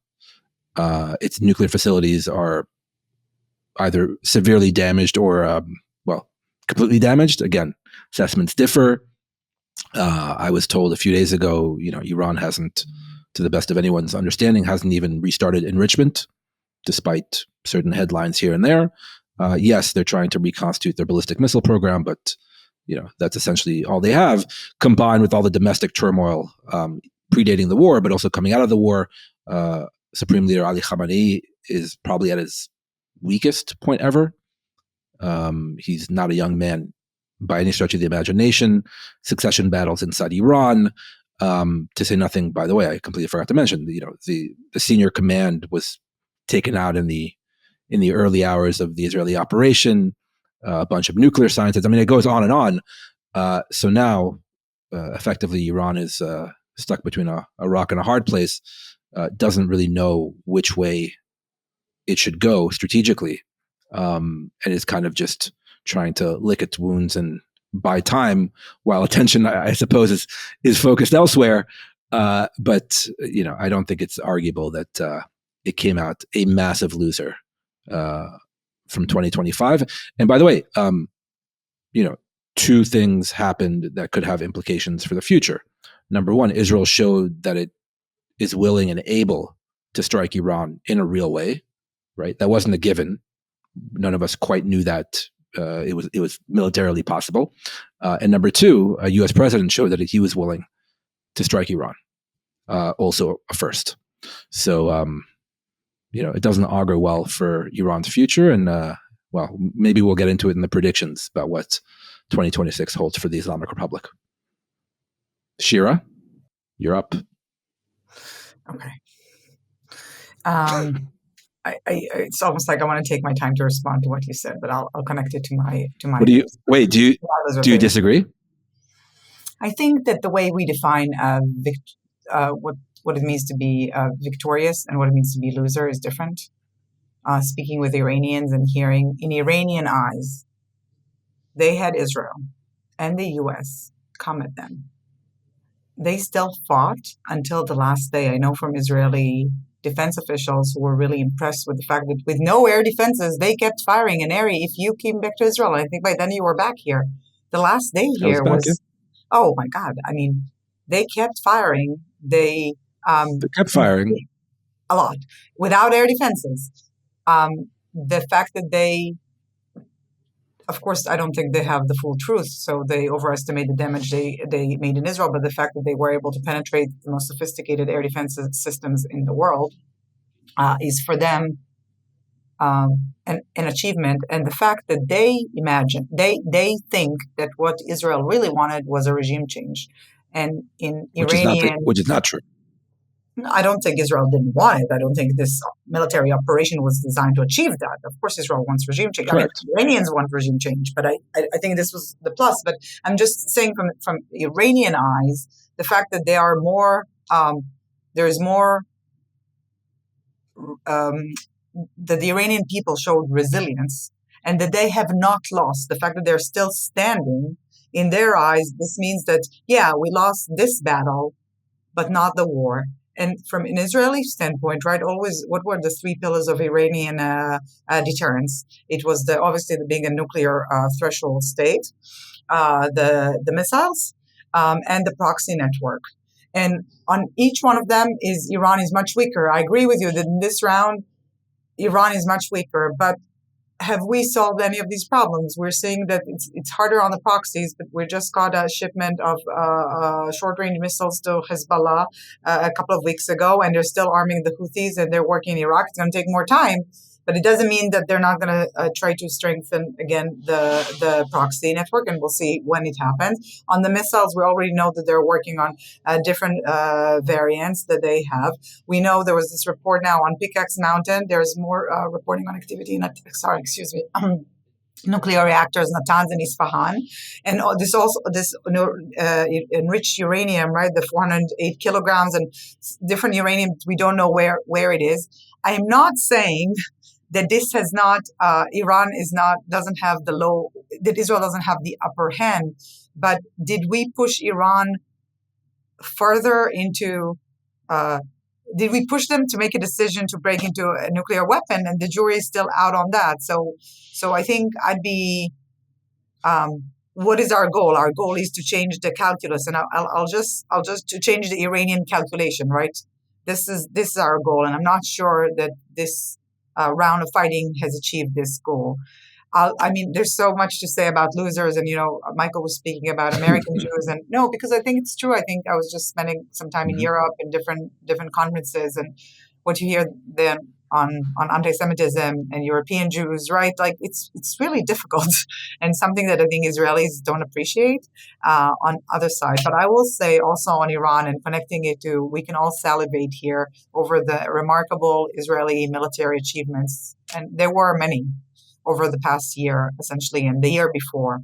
Its nuclear facilities are either severely damaged or, completely damaged. Again, assessments differ. I was told a few days ago, Iran hasn't, to the best of anyone's understanding, hasn't even restarted enrichment, despite certain headlines here and there. Yes, they're trying to reconstitute their ballistic missile program, but that's essentially all they have, combined with all the domestic turmoil predating the war, but also coming out of the war. Supreme Leader Ali Khamenei is probably at his weakest point ever. He's not a young man by any stretch of the imagination. Succession battles inside Iran, to say nothing, by the way, I completely forgot to mention, the senior command was taken out in the early hours of the Israeli operation, a bunch of nuclear scientists. I mean, it goes on and on. So now, effectively, Iran is stuck between a rock and a hard place, doesn't really know which way it should go strategically, and is kind of just trying to lick its wounds and buy time while attention, I suppose, is focused elsewhere. But I don't think it's arguable that it came out a massive loser from 2025. And by the way, two things happened that could have implications for the future. Number one, Israel showed that it is willing and able to strike Iran in a real way, right? That wasn't a given. None of us quite knew that it was militarily possible. And number two, a U.S. president showed that he was willing to strike Iran, also a first. So, it doesn't augur well for Iran's future. And, maybe we'll get into it in the predictions about what 2026 holds for the Islamic Republic. Shira, you're up. Okay. It's almost like I want to take my time to respond to what you said, but I'll connect it to my. Do you disagree? I think that the way we define what it means to be victorious and what it means to be loser is different. Speaking with Iranians and hearing in Iranian eyes, they had Israel and the U.S. come at them. They still fought until the last day. I know from Israeli defense officials who were really impressed with the fact that with no air defenses, they kept firing. And Neri, if you came back to Israel, I think by then you were back here. The last day here was oh my God. I mean, they kept firing. They kept firing a lot without air defenses. The fact that they, of course, I don't think they have the full truth, so they overestimate the damage they made in Israel, but the fact that they were able to penetrate the most sophisticated air defense systems in the world is for them an achievement. And the fact that they imagine, they think that what Israel really wanted was a regime change. And in Iranian... Which is not true. I don't think Israel didn't want it. I don't think this military operation was designed to achieve that. Of course, Israel wants regime change. Correct. I mean, Iranians want regime change, but I think this was the plus. But I'm just saying from Iranian eyes, the fact that they are more, there's more, that the Iranian people showed resilience and that they have not lost. The fact that they're still standing, in their eyes, this means that, yeah, we lost this battle, but not the war. And from an Israeli standpoint, right, always, what were the three pillars of Iranian deterrence? It was obviously the being a nuclear threshold state, the missiles, and the proxy network. And on each one of them Iran is much weaker. I agree with you that in this round, Iran is much weaker, but have we solved any of these problems? We're seeing that it's harder on the proxies, but we just got a shipment of short-range missiles to Hezbollah a couple of weeks ago, and they're still arming the Houthis, and they're working in Iraq. It's going to take more time, but it doesn't mean that they're not going to try to strengthen, again, the proxy network, and we'll see when it happens. On the missiles, we already know that they're working on different variants that they have. We know there was this report now on Pickaxe Mountain. There's more reporting on activity in nuclear reactors, Natanz and Isfahan. And this enriched uranium, right, the 408 kilograms and different uranium, we don't know where it is. I am not saying that this has not, doesn't have that Israel doesn't have the upper hand, but did we push Iran further into, did we push them to make a decision to break into a nuclear weapon? And the jury is still out on that. So I think I'd be, what is our goal? Our goal is to change the calculus, and I'll just to change the Iranian calculation, right? This is our goal, and I'm not sure that this round of fighting has achieved this goal. I mean, there's so much to say about losers, and Michael was speaking about American Jews, and no, because I think it's true. I think I was just spending some time in Europe in different conferences, and what you hear then on anti-Semitism and European Jews, right? Like it's really difficult, and something that I think Israelis don't appreciate on other side. But I will say also on Iran, and connecting it to, we can all salivate here over the remarkable Israeli military achievements, and there were many over the past year, essentially, and the year before.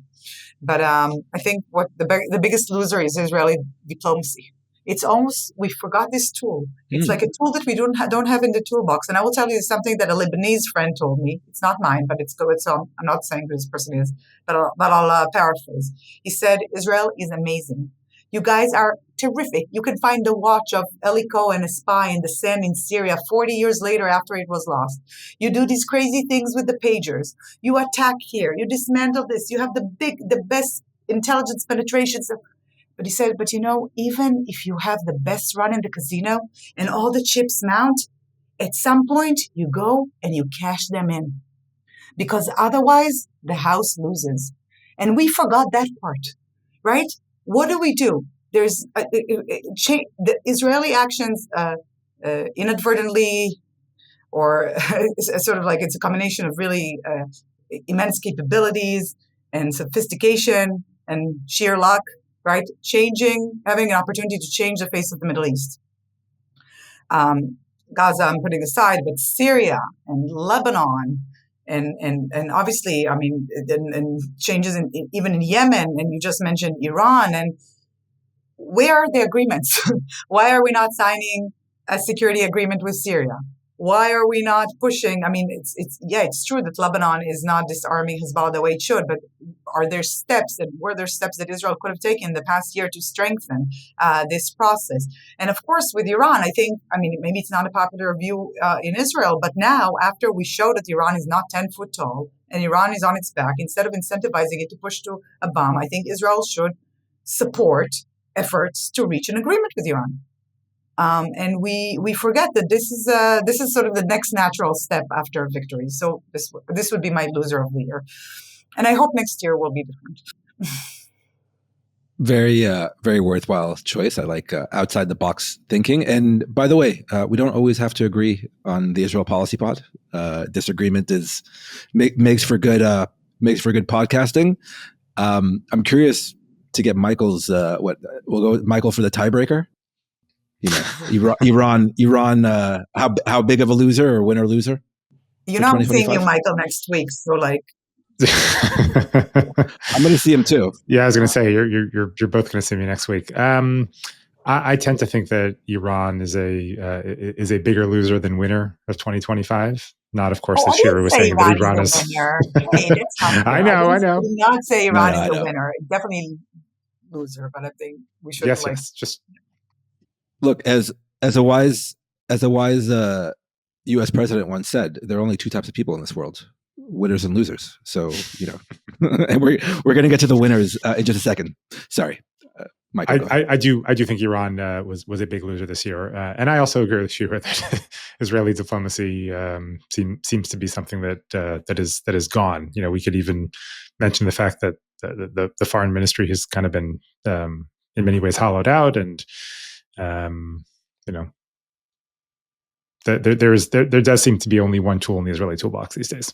But I think what the biggest loser is Israeli diplomacy. It's almost, we forgot this tool. It's like a tool that we don't have in the toolbox. And I will tell you something that a Lebanese friend told me. It's not mine, but it's good. So I'm not saying who this person is, but I'll paraphrase. He said, Israel is amazing. You guys are terrific. You can find the watch of Eli Cohen, a spy in the sand in Syria 40 years later after it was lost. You do these crazy things with the pagers. You attack here. You dismantle this. You have the best intelligence penetrations. But he said, but even if you have the best run in the casino and all the chips mount, at some point you go and you cash them in. Because otherwise the house loses. And we forgot that part, right? What do? There's the Israeli actions inadvertently, or sort of like it's a combination of really immense capabilities and sophistication and sheer luck, right? Having an opportunity to change the face of the Middle East. Gaza I'm putting aside, but Syria and Lebanon, and obviously, and changes even in Yemen, and you just mentioned Iran, and where are the agreements? Why are we not signing a security agreement with Syria? Why are we not pushing? It's true that Lebanon is not disarming Hezbollah the way it should, but were there steps that Israel could have taken in the past year to strengthen this process? And of course, with Iran, maybe it's not a popular view in Israel, but now, after we show that Iran is not 10 foot tall and Iran is on its back, instead of incentivizing it to push to a bomb, I think Israel should support efforts to reach an agreement with Iran. And we forget that this is sort of the next natural step after victory. So this would be my loser of the year, and I hope next year will be different. Very, very worthwhile choice. I like outside the box thinking. And by the way, we don't always have to agree on the Israel Policy Pod. Disagreement makes for good podcasting. I'm curious to get Michael's. We'll go with Michael for the tiebreaker. Iran. How big of a loser or winner loser? I'm seeing you, Michael, next week. So I'm going to see him too. Yeah, I was going to say you're both going to see me next week. I tend to think that Iran is a bigger loser than winner of 2025. Not, of course, that Shira was saying that Iran is. I know. I did not say Iran is the winner. Definitely loser, but I think we should. Yes. Just look, as a wise U.S. president once said, there are only two types of people in this world: winners and losers. So and we're going to get to the winners in just a second. Sorry, Michael. I do think Iran was a big loser this year, and I also agree with Shira that Israeli diplomacy seems to be something that is gone. We could even mention the fact that the foreign ministry has kind of been in many ways hollowed out, and there does seem to be only one tool in the Israeli toolbox these days.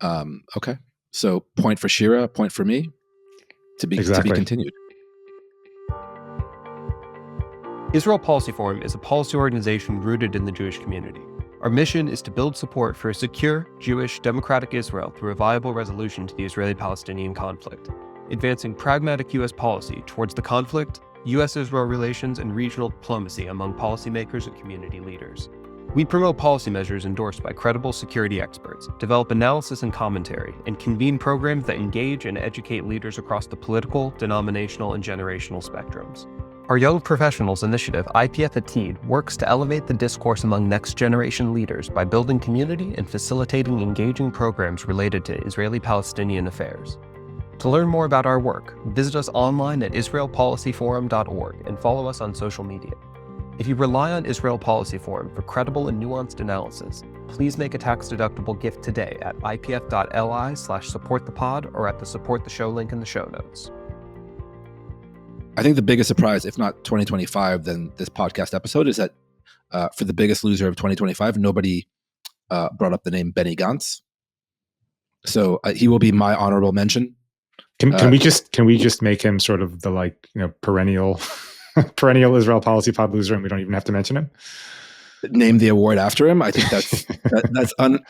Okay, so point for Shira, point for me. To be continued. Israel Policy Forum is a policy organization rooted in the Jewish community. Our mission is to build support for a secure, Jewish, democratic Israel through a viable resolution to the Israeli-Palestinian conflict, advancing pragmatic U.S. policy towards the conflict, U.S.-Israel relations, and regional diplomacy among policymakers and community leaders. We promote policy measures endorsed by credible security experts, develop analysis and commentary, and convene programs that engage and educate leaders across the political, denominational, and generational spectrums. Our Young Professionals initiative, IPF at TEED, works to elevate the discourse among next-generation leaders by building community and facilitating engaging programs related to Israeli-Palestinian affairs. To learn more about our work, visit us online at israelpolicyforum.org and follow us on social media. If you rely on Israel Policy Forum for credible and nuanced analysis, please make a tax-deductible gift today at ipf.li/supportthepod or at the Support the Show link in the show notes. I think the biggest surprise, if not 2025, then this podcast episode is that for the biggest loser of 2025, nobody brought up the name Benny Gantz. So he will be my honorable mention. Can we just make him sort of the perennial Israel Policy Pod loser, and we don't even have to mention him? Name the award after him. I think that's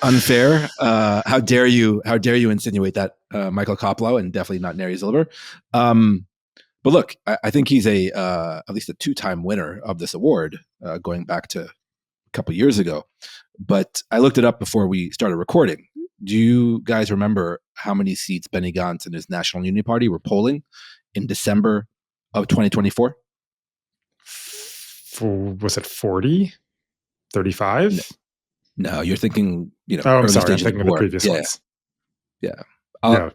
unfair. How dare you insinuate that, Michael Koplow, and definitely not Neri Zilber. But look, I think he's at least a 2-time winner of this award, going back to a couple years ago. But I looked it up before we started recording. Do you guys remember how many seats Benny Gantz and his National Unity Party were polling in December of 2024? Was it 40? 35? No, you're thinking, I'm early sorry. I'm stages thinking of the war. previous ones. Yeah. No,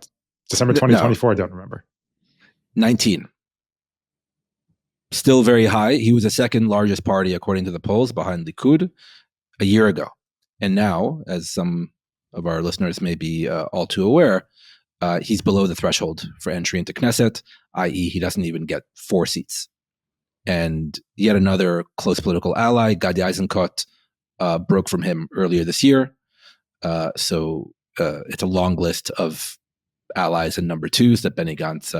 December No. 2024, I don't remember. 19. Still very high. He was the second largest party, according to the polls, behind Likud a year ago. And now, as some of our listeners may be all too aware, he's below the threshold for entry into Knesset, i.e. he doesn't even get 4 seats. And yet another close political ally, Gadi Eisenkot, broke from him earlier this year. So it's a long list of allies and number twos that Benny Gantz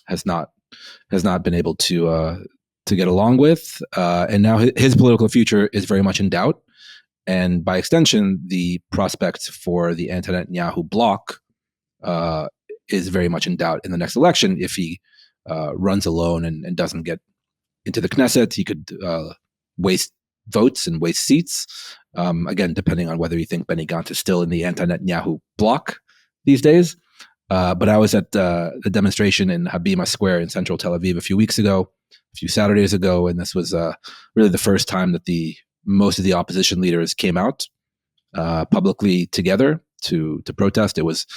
has not been able to get along with. And now his political future is very much in doubt. And by extension, the prospect for the anti-Netanyahu bloc is very much in doubt in the next election. If he runs alone and doesn't get into the Knesset, he could waste votes and waste seats. Again, depending on whether you think Benny Gantz is still in the anti-Netanyahu bloc these days. But I was at the demonstration in Habima Square in central Tel Aviv a few Saturdays ago, and this was really the first time that most of the opposition leaders came out publicly together to protest. It was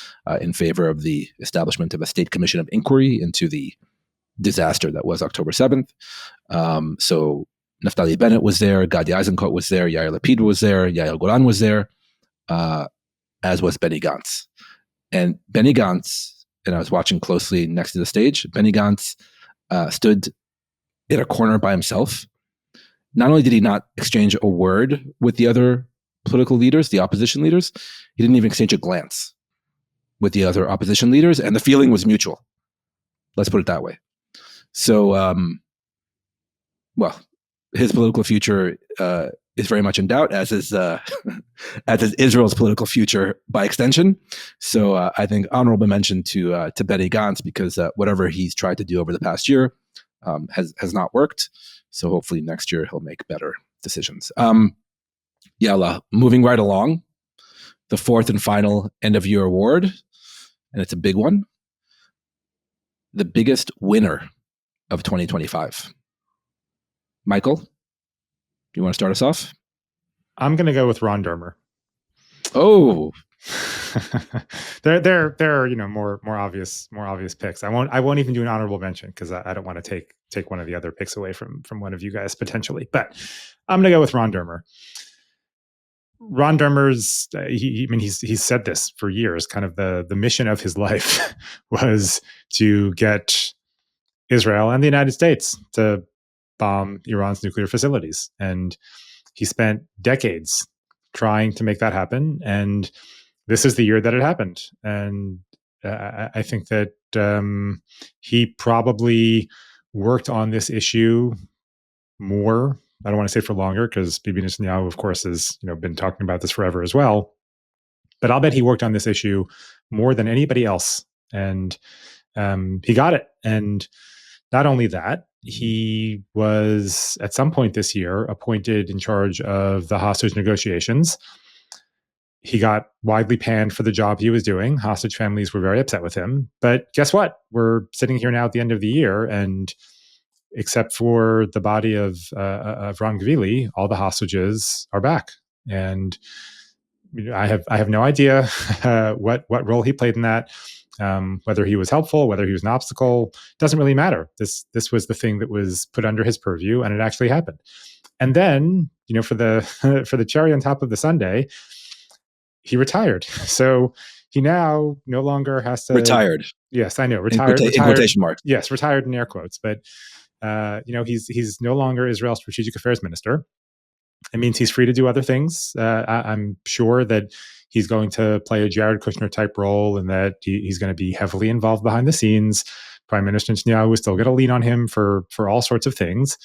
in favor of the establishment of a state commission of inquiry into the disaster that was October 7th. So Naftali Bennett was there, Gadi Eisenkot was there, Yair Lapid was there, Yair Golan was there, as was Benny Gantz. And Benny Gantz, and I was watching closely next to the stage, Benny Gantz stood in a corner by himself. Not only did he not exchange a word with the other political leaders, the opposition leaders, he didn't even exchange a glance with the other opposition leaders, and the feeling was mutual. Let's put it that way. So, his political future is very much in doubt, as is Israel's political future by extension. So I think honorable mention to Benny Gantz, because whatever he's tried to do over the past year has not worked. So hopefully next year he'll make better decisions. Yalla, moving right along, the fourth and final end of year award, and it's a big one. The biggest winner of 2025. Michael, do you want to start us off? I'm going to go with Ron Dermer. Oh, there are more obvious picks. I won't even do an honorable mention because I don't want to take one of the other picks away from one of you guys potentially. But I'm going to go with Ron Dermer. Ron Dermer's he's said this for years. Kind of the mission of his life was to get Israel and the United States to bomb Iran's nuclear facilities, and he spent decades trying to make that happen. And this is the year that it happened. And I think that he probably worked on this issue more. I don't want to say for longer, because Bibi Netanyahu, of course, has been talking about this forever as well. But I'll bet he worked on this issue more than anybody else, and he got it. And not only that, he was at some point this year appointed in charge of the hostage negotiations. He got widely panned for the job he was doing. Hostage families were very upset with him. But guess what? We're sitting here now at the end of the year, and except for the body of Ron Gvili, all the hostages are back. And I have no idea what role he played in that. Whether he was helpful, whether he was an obstacle, doesn't really matter. This was the thing that was put under his purview, and it actually happened. And then, for the cherry on top of the sundae, he retired. So he now no longer has to retired. Yes, I know, retired. In quotation marks. Yes, retired in air quotes. But he's no longer Israel's strategic affairs minister. It means he's free to do other things. I'm sure that he's going to play a Jared Kushner type role, and that he's going to be heavily involved behind the scenes. Prime Minister Netanyahu is still going to lean on him for all sorts of things,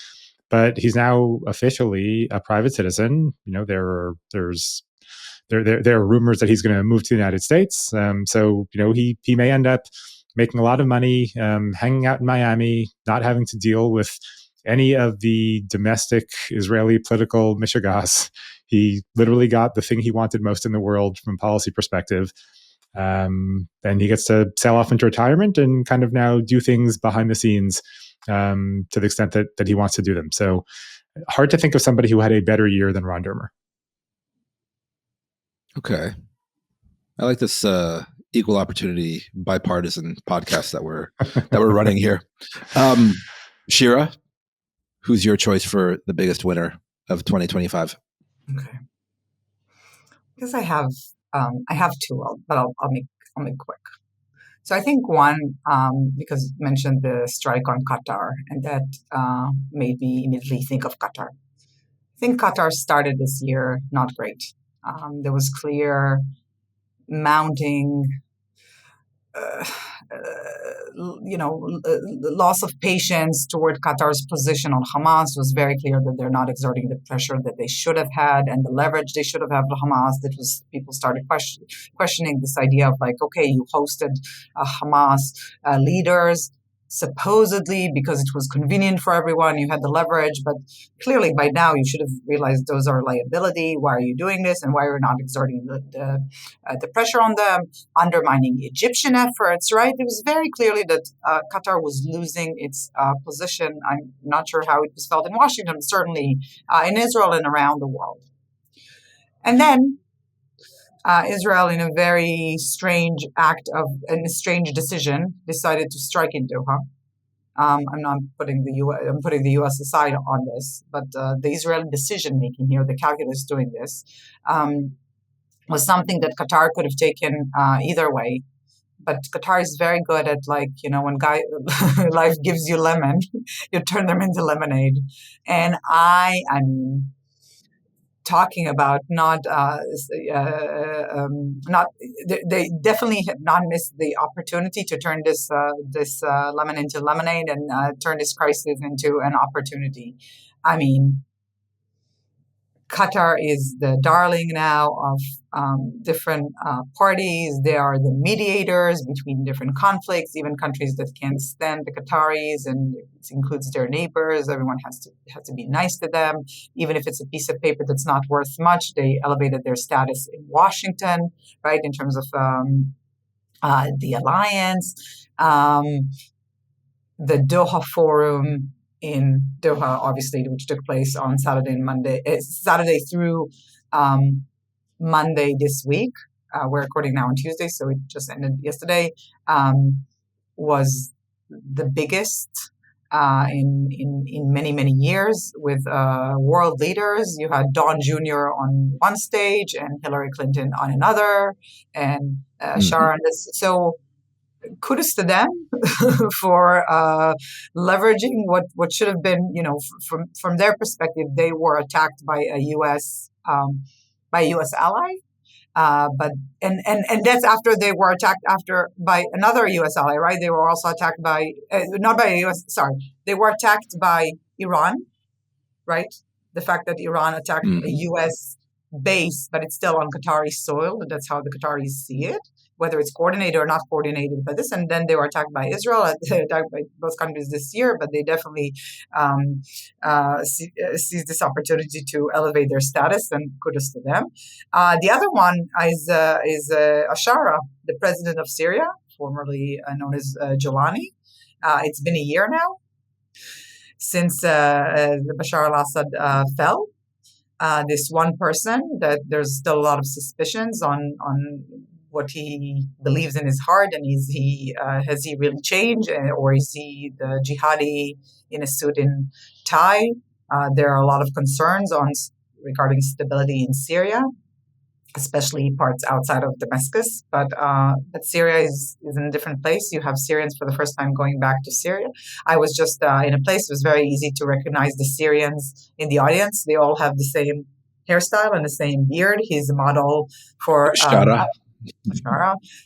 but he's now officially a private citizen. There are rumors that he's going to move to the United States. So he may end up making a lot of money, hanging out in Miami, not having to deal with any of the domestic Israeli political mishigas. He literally got the thing he wanted most in the world from a policy perspective. then he gets to sail off into retirement and kind of now do things behind the scenes to the extent that he wants to do them. So hard to think of somebody who had a better year than Ron Dermer. Okay. I like this equal opportunity bipartisan podcast that we're running here. Shira, who's your choice for the biggest winner of 2025? Okay. Because I have two, but I'll make quick. So I think one, because you mentioned the strike on Qatar, and that made me immediately think of Qatar. I think Qatar started this year not great. There was clear mounting, loss of patience toward Qatar's position on Hamas. It was very clear that they're not exerting the pressure that they should have had and the leverage they should have had with Hamas. That was, people started questioning this idea of like, okay, you hosted Hamas leaders, supposedly because it was convenient for everyone, you had the leverage, but clearly by now you should have realized those are liability. Why are you doing this, and why are you not exerting the pressure on them, undermining Egyptian efforts, right? It was very clearly that Qatar was losing its position. I'm not sure how it was felt in Washington, but certainly in Israel and around the world. And then Israel, in a very strange strange decision, decided to strike in Doha. I'm not putting the U.S. I'm putting the U.S. aside on this, but the Israeli decision making here, the calculus doing this, was something that Qatar could have taken either way. But Qatar is very good at, like, when life gives you lemon, you turn them into lemonade. And I mean, talking about they definitely have not missed the opportunity to turn this lemon into lemonade and turn this crisis into an opportunity. I mean, Qatar is the darling now of different parties. They are the mediators between different conflicts, even countries that can't stand the Qataris, and it includes their neighbors. Everyone has to be nice to them, even if it's a piece of paper that's not worth much. They elevated their status in Washington, right, in terms of the alliance. The Doha Forum in Doha, obviously, which took place on Saturday through Monday this week. We're recording now on Tuesday, so it just ended yesterday. Was the biggest in many, many years, with world leaders. You had Don Jr. on one stage and Hillary Clinton on another, and Shira on this. So kudos to them for leveraging what should have been, from their perspective, they were attacked by a U.S. Ally, but that's after they were attacked by another U.S. ally, right? They were also attacked by not by a U.S. Sorry, they were attacked by Iran, right? The fact that Iran attacked a U.S. base, but it's still on Qatari soil. That's how the Qataris see it, whether it's coordinated or not coordinated by this. And then they were attacked by Israel, attacked by both countries this year, but they definitely seized this opportunity to elevate their status, and kudos to them. The other one is Shira, the president of Syria, formerly known as Jolani. It's been a year now since Bashar al-Assad fell. This one person that there's still a lot of suspicions on what he believes in his heart, and has he really changed, or is he the jihadi in a suit and tie? There are a lot of concerns regarding stability in Syria, especially parts outside of Damascus. But Syria is in a different place. You have Syrians for the first time going back to Syria. I was just in a place it was very easy to recognize the Syrians in the audience. They all have the same hairstyle and the same beard. He's a model for Shara.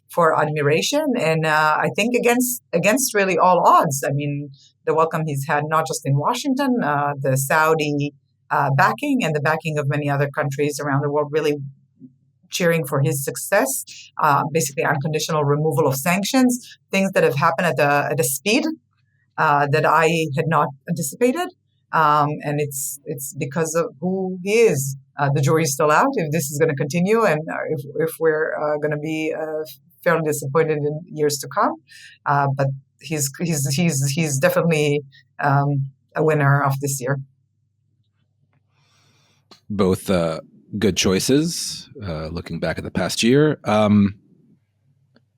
For admiration, and I think against really all odds. I mean, the welcome he's had not just in Washington, the Saudi backing, and the backing of many other countries around the world, really cheering for his success. Basically, unconditional removal of sanctions, things that have happened at a speed that I had not anticipated. And it's because of who he is. The jury's still out if this is going to continue, and if we're going to be fairly disappointed in years to come. But he's definitely a winner of this year. Both good choices. Looking back at the past year,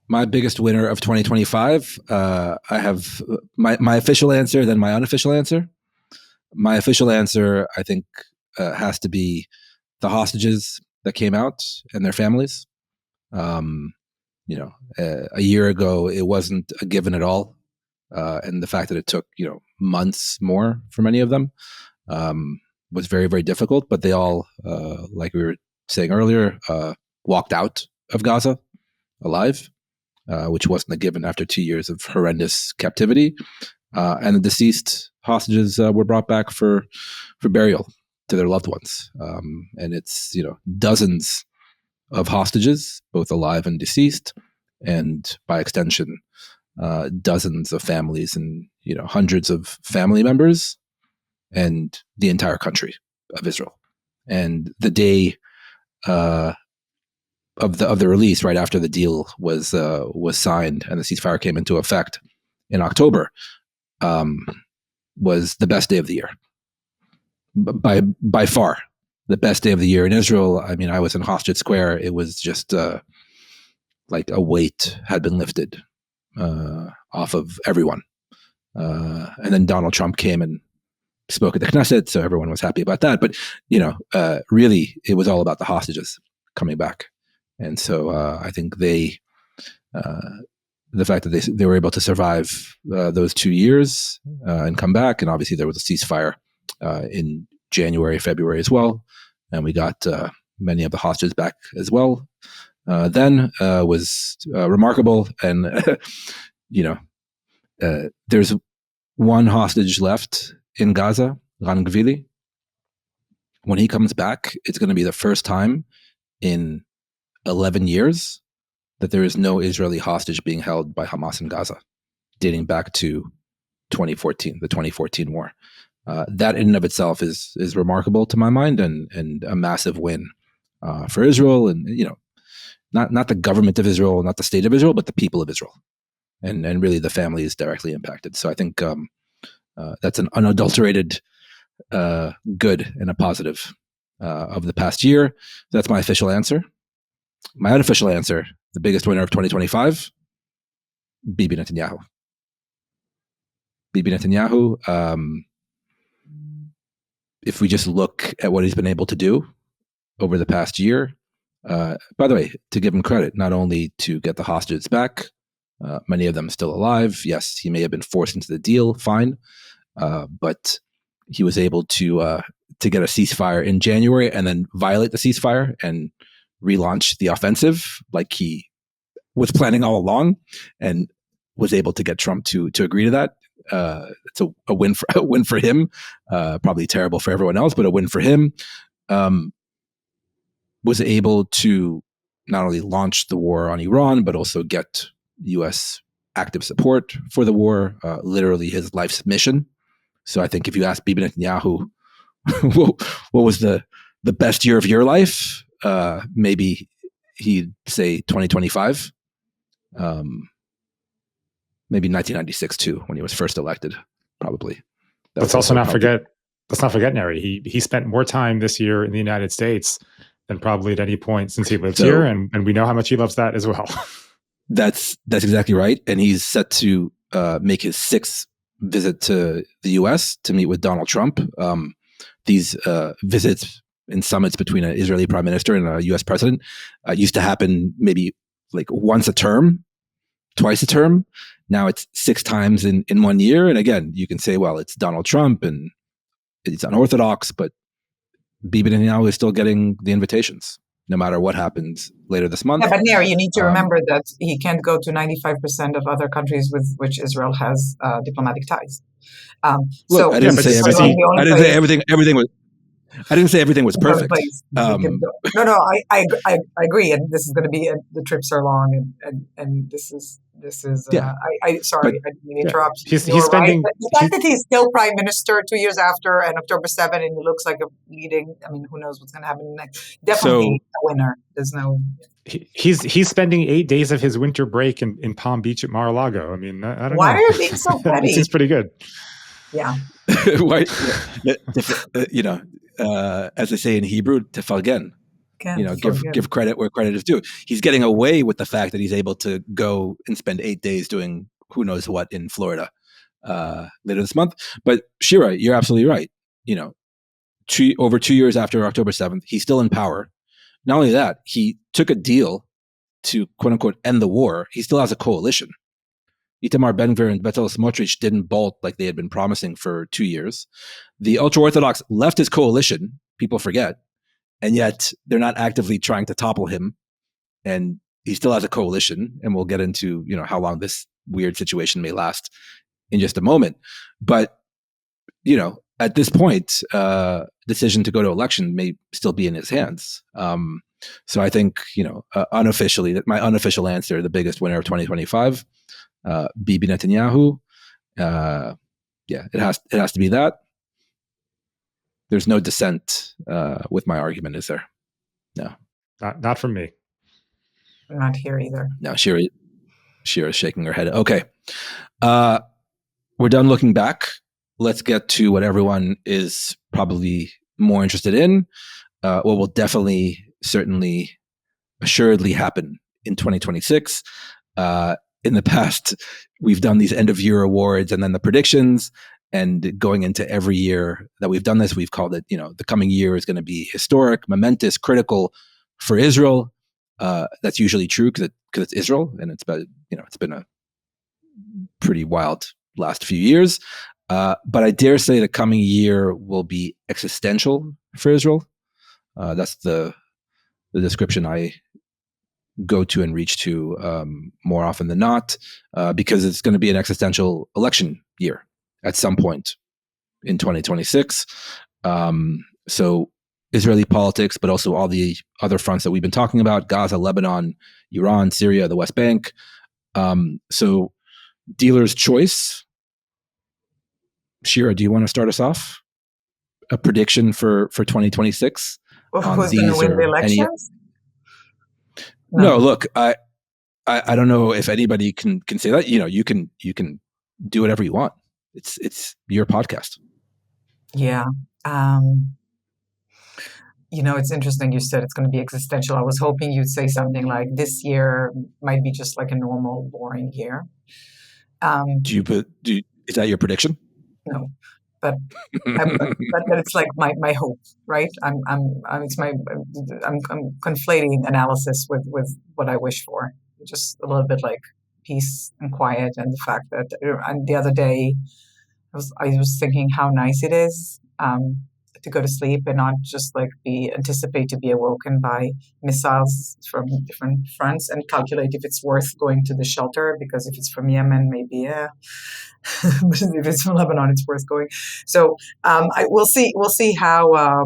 my biggest winner of 2025. I have my official answer, then my unofficial answer. My official answer, I think, has to be the hostages that came out and their families. A year ago, it wasn't a given at all. And the fact that it took, months more for many of them was very, very difficult. But they all, like we were saying earlier, walked out of Gaza alive, which wasn't a given after 2 years of horrendous captivity. And the deceased hostages were brought back for burial to their loved ones. And it's, dozens of hostages, both alive and deceased, and by extension, dozens of families and, hundreds of family members and the entire country of Israel. And the day of the release, right after the deal was signed and the ceasefire came into effect in October, was the best day of the year. By far, the best day of the year in Israel. I mean, I was in Hostage Square. It was just like a weight had been lifted off of everyone. And then Donald Trump came and spoke at the Knesset, so everyone was happy about that. But, really, it was all about the hostages coming back. And so I think the fact that they were able to survive those 2 years and come back, and obviously there was a ceasefire in January, February as well, and we got many of the hostages back as well. Then was remarkable, and there's one hostage left in Gaza, Ran Gvili. When he comes back, it's going to be the first time in 11 years that there is no Israeli hostage being held by Hamas in Gaza, dating back to 2014, the 2014 war. That in and of itself is remarkable to my mind, and a massive win for Israel, and not the government of Israel, not the state of Israel, but the people of Israel, and really the family is directly impacted. So I think that's an unadulterated good and a positive of the past year. That's my official answer. My unofficial answer, the biggest winner of 2025, Bibi Netanyahu. Bibi Netanyahu, if we just look at what he's been able to do over the past year, by the way, to give him credit, not only to get the hostages back, many of them still alive. Yes, he may have been forced into the deal, fine, but he was able to get a ceasefire in January and then violate the ceasefire and relaunch the offensive like he was planning all along, and was able to get Trump to agree to that. It's a win for him. Probably terrible for everyone else, but a win for him. Was able to not only launch the war on Iran, but also get U.S. active support for the war, literally his life's mission. So I think if you ask Bibi Netanyahu, what was the best year of your life, maybe he'd say 2025. Maybe 1996 too, when he was first elected, probably. Let's not forget, Neri. He spent more time this year in the United States than probably at any point since he lived here, and we know how much he loves that as well. That's exactly right, and he's set to make his sixth visit to the U.S. to meet with Donald Trump. These visits and summits between an Israeli prime minister and a U.S. president used to happen maybe like once a term, twice a term. Now it's 6 times in 1 year. And again, you can say, well, it's Donald Trump and it's unorthodox, but Bibi Netanyahu is still getting the invitations, no matter what happens later this month. Yeah, but Neri, you need to remember that he can't go to 95% of other countries with which Israel has diplomatic ties. Look, I didn't say everything was. I didn't say everything was perfect. No, I agree, and this is going to be the trips are long, and this is This is, Yeah. sorry, But- I didn't mean to Yeah. interrupt. He's You're spending- right. But the fact that he's still prime minister 2 years after and October 7, and he looks like a leading, I mean, who knows what's going to happen next. Definitely a winner. There's no... He's spending 8 days of his winter break in Palm Beach at Mar-a-Lago. I mean, I don't know. Why are you being so petty? It seems pretty good. Yeah. Why, as they say in Hebrew, tefalgen. Give credit where credit is due. He's getting away with the fact that he's able to go and spend 8 days doing who knows what in Florida later this month. But Shira, you're absolutely right. Over 2 years after October 7th, he's still in power. Not only that, he took a deal to quote unquote end the war. He still has a coalition. Itamar Ben-Gvir and Bezalel Smotrich didn't bolt like they had been promising for 2 years. The ultra-Orthodox left his coalition, people forget, and yet they're not actively trying to topple him. And he still has a coalition, and we'll get into how long this weird situation may last in just a moment. But at this point, decision to go to election may still be in his hands. So I think unofficially, my unofficial answer, the biggest winner of 2025, Bibi Netanyahu. It has to be that. There's no dissent with my argument, is there? No. Not from me. Not here either. No, Shira's shaking her head. Okay. We're done looking back. Let's get to what everyone is probably more interested in. What will definitely, certainly, assuredly happen in 2026. In the past, we've done these end of year awards and then the predictions. And going into every year that we've done this, we've called it, the coming year is going to be historic, momentous, critical for Israel. That's usually true because it's Israel, and it's been a pretty wild last few years. But I dare say the coming year will be existential for Israel. That's the description I go to and reach to more often than not, because it's going to be an existential election year at some point in 2026. So Israeli politics, but also all the other fronts that we've been talking about: Gaza, Lebanon, Iran, Syria, the West Bank. So dealer's choice. Shira, do you want to start us off? A prediction for 2026? Who's going to win the elections? No, look, I don't know if anybody can say that. You can do whatever you want. It's your podcast. Yeah. It's interesting you said it's going to be existential. I was hoping you'd say something like this year might be just like a normal, boring year. Is that your prediction? No, but it's like my hope, right? I'm conflating analysis with what I wish for. Just a little bit like peace and quiet, and the fact that. And the other day, I was thinking how nice it is to go to sleep and not just anticipate to be awoken by missiles from different fronts, and calculate if it's worth going to the shelter, because if it's from Yemen, maybe but if it's from Lebanon, it's worth going. So we'll see how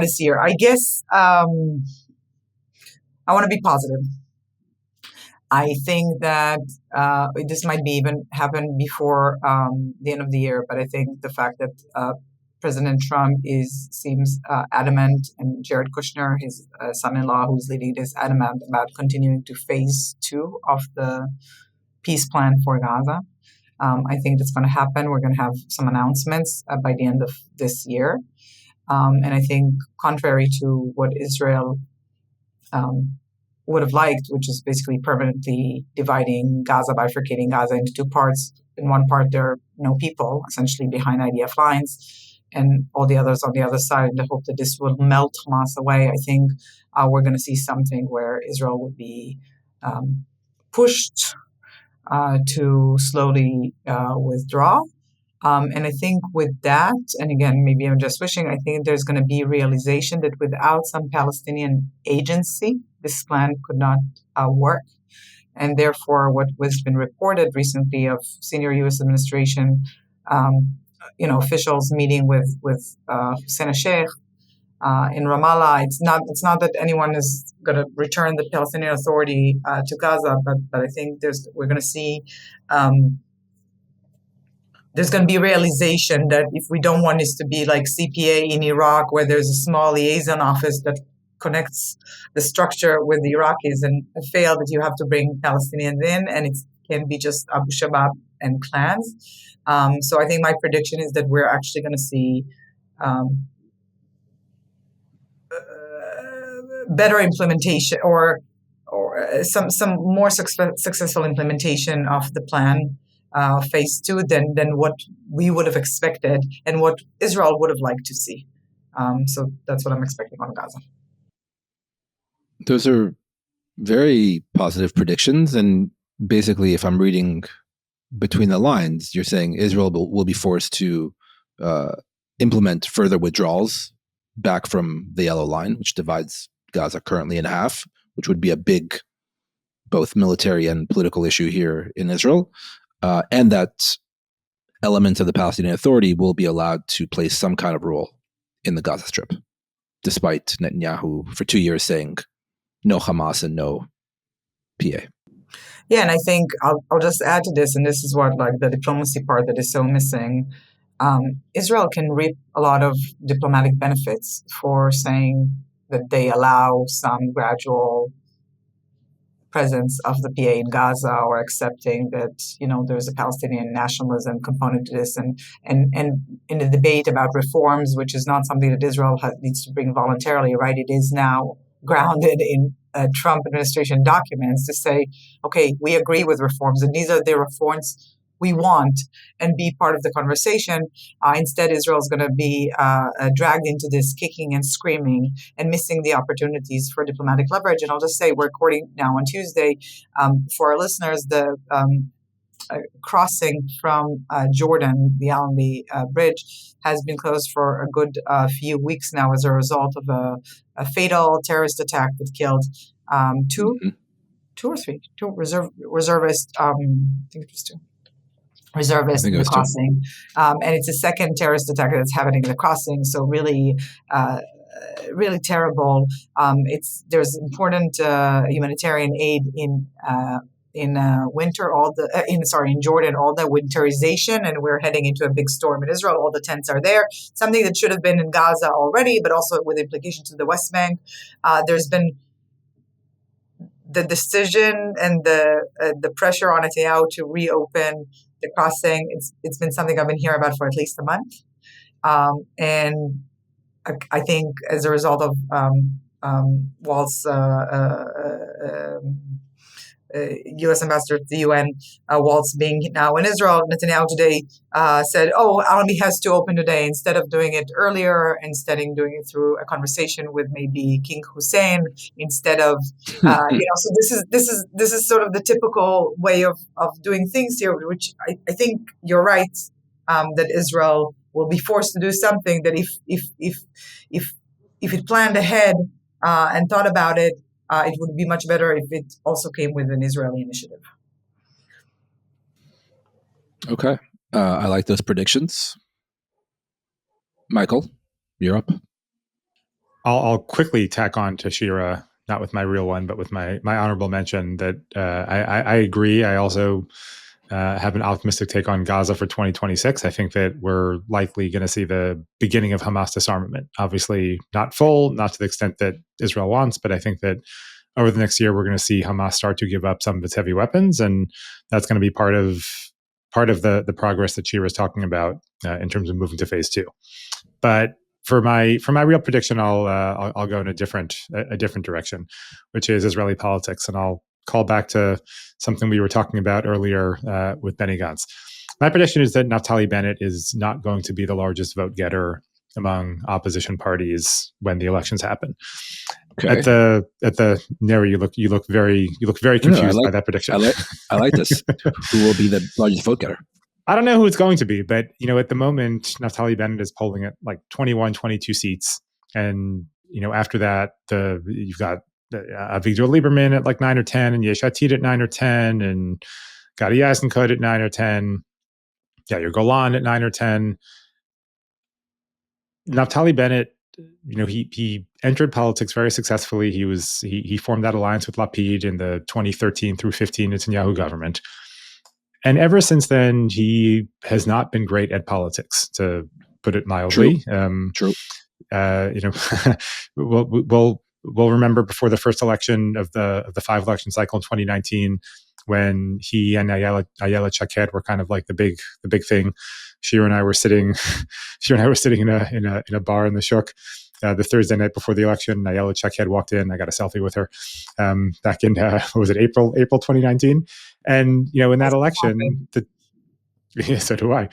this year. I guess I want to be positive. I think that this might be even happen before the end of the year, but I think the fact that President Trump seems adamant, and Jared Kushner, his son-in-law, who's leading this, adamant about continuing to phase 2 of the peace plan for Gaza. I think that's going to happen. We're going to have some announcements by the end of this year. And I think contrary to what Israel would have liked, which is basically permanently dividing Gaza, bifurcating Gaza into 2 parts. In one part, there are no people, essentially behind IDF lines, and all the others on the other side, in the hope that this will melt Hamas away. I think we're going to see something where Israel will be pushed to slowly withdraw. And I think with that, and again, maybe I'm just wishing, I think there's going to be realization that without some Palestinian agency, this plan could not work. And therefore, what was been reported recently of senior U.S. administration, officials meeting with Hussein Sheikh, in Ramallah. It's not that anyone is going to return the Palestinian Authority to Gaza, but I think we're going to see there's going to be a realization that if we don't want this to be like CPA in Iraq, where there's a small liaison office that connects the structure with the Iraqis, and fail that you have to bring Palestinians in, and it can be just Abu Shabab and clans. So I think my prediction is that we're actually going to see better implementation or some more successful implementation of the plan phase 2 than what we would have expected and what Israel would have liked to see. So that's what I'm expecting on Gaza. Those are very positive predictions. And basically, if I'm reading between the lines, you're saying Israel will be forced to implement further withdrawals back from the yellow line, which divides Gaza currently in half, which would be a big both military and political issue here in Israel, and that elements of the Palestinian Authority will be allowed to play some kind of role in the Gaza Strip, despite Netanyahu for 2 years saying no Hamas and no PA. Yeah, and I think I'll just add to this, and this is what like the diplomacy part that is so missing. Israel can reap a lot of diplomatic benefits for saying that they allow some gradual presence of the PA in Gaza, or accepting that there's a Palestinian nationalism component to this, and in the debate about reforms, which is not something that Israel needs to bring voluntarily, right? It is now grounded in Trump administration documents to say, okay, we agree with reforms, and these are the reforms we want, and be part of the conversation. Instead, Israel is going to be dragged into this kicking and screaming and missing the opportunities for diplomatic leverage. And I'll just say, we're recording now on Tuesday. For our listeners, the crossing from Jordan, the Allenby Bridge, has been closed for a good few weeks now as a result of a fatal terrorist attack that killed two reservist. I think it was two. Reservists in the crossing. And it's a second terrorist attack that's happening in the crossing. So really, really terrible. There's important humanitarian aid in winter. In Jordan, all the winterization, and we're heading into a big storm in Israel. All the tents are there. Something that should have been in Gaza already, but also with implication to the West Bank. There's been the decision and the pressure on Netanyahu to reopen the crossing. It's been something I've been hearing about for at least a month, and I think as a result of Walt's U.S. ambassador to the UN, Waltz being now in Israel, Netanyahu today said, Allenby has to open today, instead of doing it earlier, instead of doing it through a conversation with maybe King Hussein, instead of, so this is sort of the typical way of doing things here, which I think you're right, that Israel will be forced to do something that if it planned ahead and thought about it, it would be much better if it also came with an Israeli initiative. Okay. I like those predictions. Michael, you're up. I'll quickly tack on to Shira, not with my real one, but with my honorable mention that I agree. I also have an optimistic take on Gaza for 2026. I think that we're likely going to see the beginning of Hamas disarmament. Obviously not full, not to the extent that Israel wants, but I think that over the next year, we're going to see Hamas start to give up some of its heavy weapons. And that's going to be part of the progress that Shira is talking about in terms of moving to phase 2. But for my real prediction, I'll go in a different direction, which is Israeli politics. And I'll call back to something we were talking about earlier with Benny Gantz. My prediction is that Naftali Bennett is not going to be the largest vote getter among opposition parties when the elections happen. Okay. At the Neri, you look very confused by that prediction. I like this. Who will be the largest vote getter? I don't know who it's going to be, but at the moment, Naftali Bennett is polling at like 21, 22 seats, and after that, you've got Avigdor Lieberman at like 9 or 10, and Yesh Atid at 9 or 10, and Gadi Eisenkot at 9 or 10. Yeah, your Golan at 9 or 10. Naftali Bennett he entered politics very successfully. He formed that alliance with Lapid in the 2013 through 15 Netanyahu government. And ever since then, he has not been great at politics, to put it mildly. True. We'll remember before the first election of the 5 election cycle in 2019, when he and Ayelet Shaked were kind of like the big thing. Shira and I were sitting in a bar in the Shuk the Thursday night before the election. Ayelet Shaked walked in. I got a selfie with her back in what was it, April 2019, and in that election, so do I.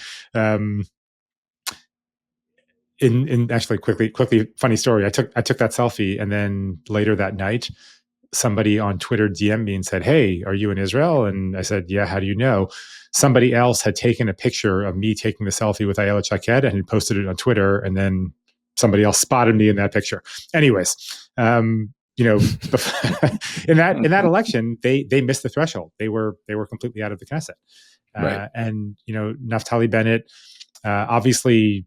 In actually quickly funny story. I took that selfie, and then later that night, somebody on Twitter DM'd me and said, "Hey, are you in Israel?" And I said, "Yeah, how do you know?" Somebody else had taken a picture of me taking the selfie with Ayelet Shaked and had posted it on Twitter, and then somebody else spotted me in that picture. Anyways, in that election, they missed the threshold. They were completely out of the Knesset. Right. And Naftali Bennett obviously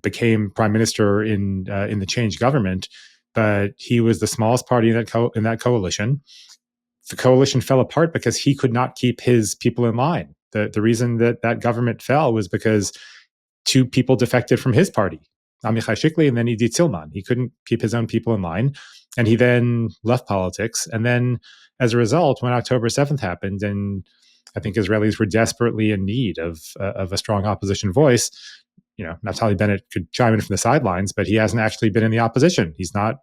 became prime minister in the changed government, but he was the smallest party in that coalition. The coalition fell apart because he could not keep his people in line. The reason that government fell was because 2 people defected from his party, Amichai Shikli and then Idit Silman. He couldn't keep his own people in line, and he then left politics. And then, as a result, when October 7th happened, and I think Israelis were desperately in need of a strong opposition voice, Naftali Bennett could chime in from the sidelines, but he hasn't actually been in the opposition. He's not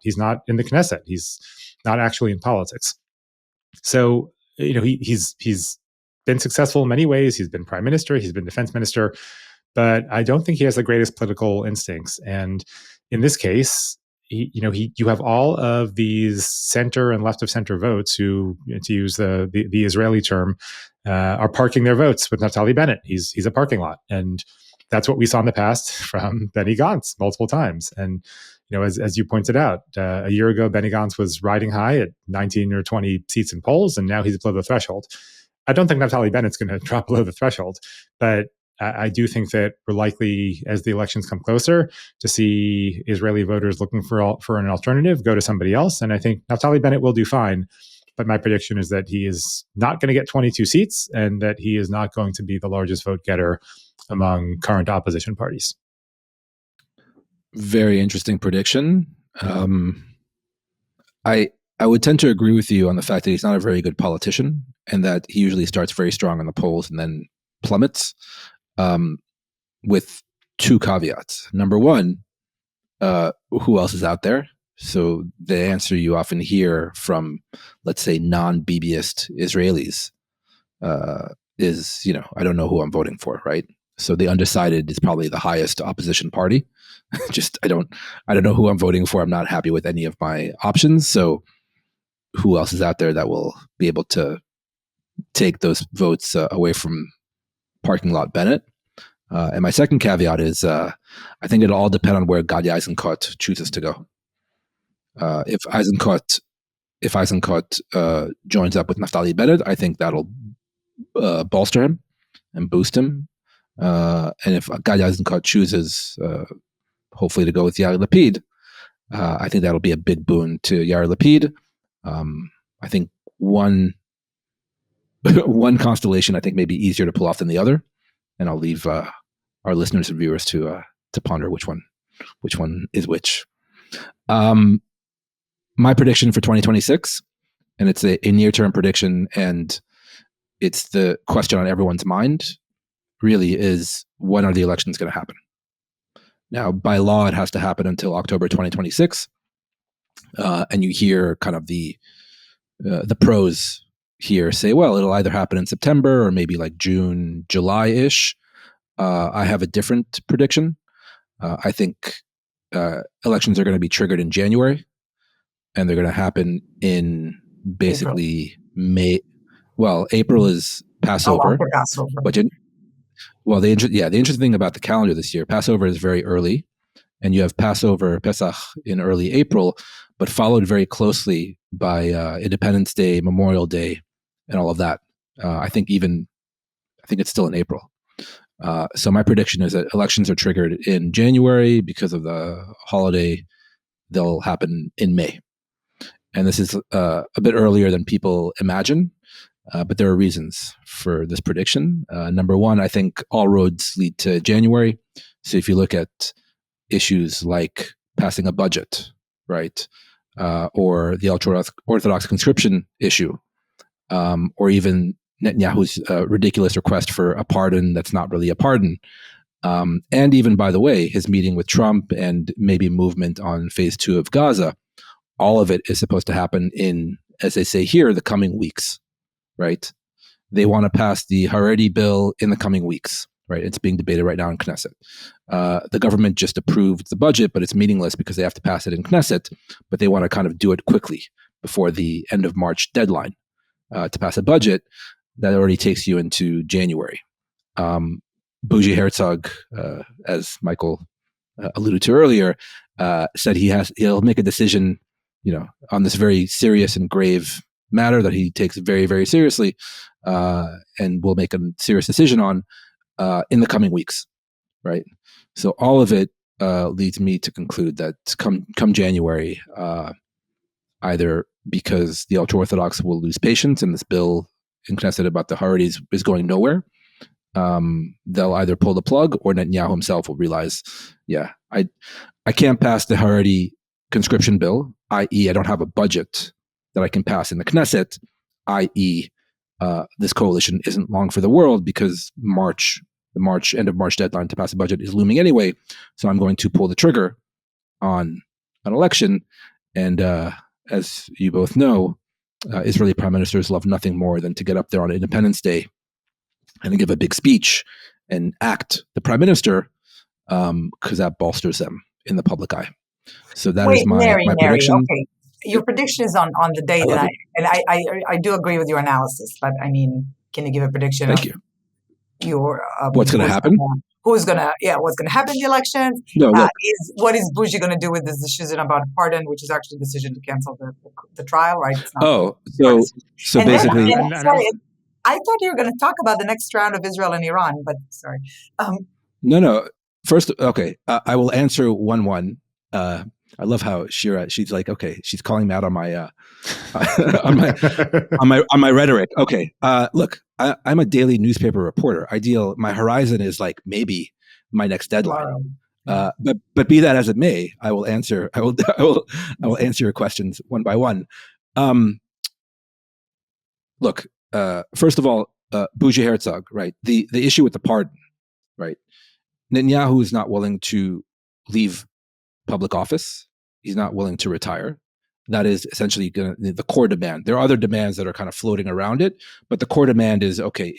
in the Knesset. He's not actually in politics. So, he's been successful in many ways. He's been prime minister. He's been defense minister, but I don't think he has the greatest political instincts. And in this case, you have all of these center and left of center votes who, to use the Israeli term, are parking their votes with Naftali Bennett. He's a parking lot, and that's what we saw in the past from Benny Gantz multiple times. And as you pointed out, a year ago, Benny Gantz was riding high at 19 or 20 seats in polls, and now he's below the threshold. I don't think Naftali Bennett's going to drop below the threshold, but I do think that we're likely, as the elections come closer, to see Israeli voters looking for an alternative go to somebody else. And I think Naftali Bennett will do fine. But my prediction is that he is not going to get 22 seats, and that he is not going to be the largest vote getter among current opposition parties. Very interesting prediction. I would tend to agree with you on the fact that he's not a very good politician, and that he usually starts very strong in the polls and then plummets, with 2 caveats. Number one, who else is out there? So the answer you often hear from, let's say, non-Bibiist Israelis is, I don't know who I'm voting for, right? So the undecided is probably the highest opposition party. Just I don't know who I'm voting for. I'm not happy with any of my options. So who else is out there that will be able to take those votes away from parking lot Bennett? And my second caveat is I think it'll all depend on where Gadi Eisenkot chooses to go. If Eisenkot joins up with Naftali Bennett, I think that'll bolster him and boost him. And if Gadi Eisenkot chooses, hopefully, to go with Yair Lapid, I think that'll be a big boon to Yair Lapid. I think one constellation I think may be easier to pull off than the other, and I'll leave our listeners and viewers to ponder which one is which. My prediction for 2026, and it's a near-term prediction, and it's the question on everyone's mind, really, is when are the elections going to happen? Now, by law, it has to happen until October 2026, and you hear kind of the pros here say, well, it'll either happen in September or maybe like June, July-ish. I have a different prediction. I think elections are going to be triggered in January, and they're going to happen in basically May. Well, April is Passover. Passover. But the interesting thing about the calendar this year, Passover is very early, and you have Passover, Pesach in early April, but followed very closely by Independence Day, Memorial Day, and all of that. I think it's still in April. So my prediction is that elections are triggered in January because of the holiday they'll happen in May. And this is a bit earlier than people imagine, but there are reasons for this prediction. Number one, I think all roads lead to January. So if you look at issues like passing a budget, right, or the ultra-Orthodox conscription issue, or even Netanyahu's ridiculous request for a pardon that's not really a pardon, and even, by the way, his meeting with Trump and maybe movement on phase 2 of Gaza, all of it is supposed to happen in, as they say here, the coming weeks, right? They want to pass the Haredi bill in the coming weeks, right? It's being debated right now in Knesset. The government just approved the budget, but it's meaningless because they have to pass it in Knesset, but they want to kind of do it quickly before the end of March deadline to pass a budget that already takes you into January. Bougie Herzog, as Michael alluded to earlier, said he'll make a decision, on this very serious and grave matter that he takes very, very seriously, and will make a serious decision on in the coming weeks, right? So all of it leads me to conclude that come January, either because the ultra-Orthodox will lose patience and this bill in Knesset about the Haredis is going nowhere, they'll either pull the plug or Netanyahu himself will realize, I can't pass the Haredi conscription bill, i.e. I don't have a budget that I can pass in the Knesset, i.e. This coalition isn't long for the world because the end of March deadline to pass a budget is looming anyway. So I'm going to pull the trigger on an election. And as you both know, Israeli prime ministers love nothing more than to get up there on Independence Day and give a big speech and act the prime minister, because that bolsters them in the public eye. So that is my prediction. Okay. Your prediction is on the day that I do agree with your analysis, but I mean, can you give a prediction? Thank you. Your what's going to happen? What's going to happen in the elections? No, look. What is Bougie going to do with this decision about pardon, which is actually a decision to cancel the trial, right? So basically, I thought you were going to talk about the next round of Israel and Iran, but sorry. No. First, okay, I will answer 1-1. I love how Shira, she's like, okay, she's calling me out on my on my rhetoric. Okay, look, I'm a daily newspaper reporter. My horizon is like maybe my next deadline. But be that as it may, I will answer your questions one by one. Look, first of all, Bougie Herzog, right? The issue with the pardon, right? Netanyahu is not willing to leave public office. He's not willing to retire. That is essentially the core demand. There are other demands that are kind of floating around it, but the core demand is, okay,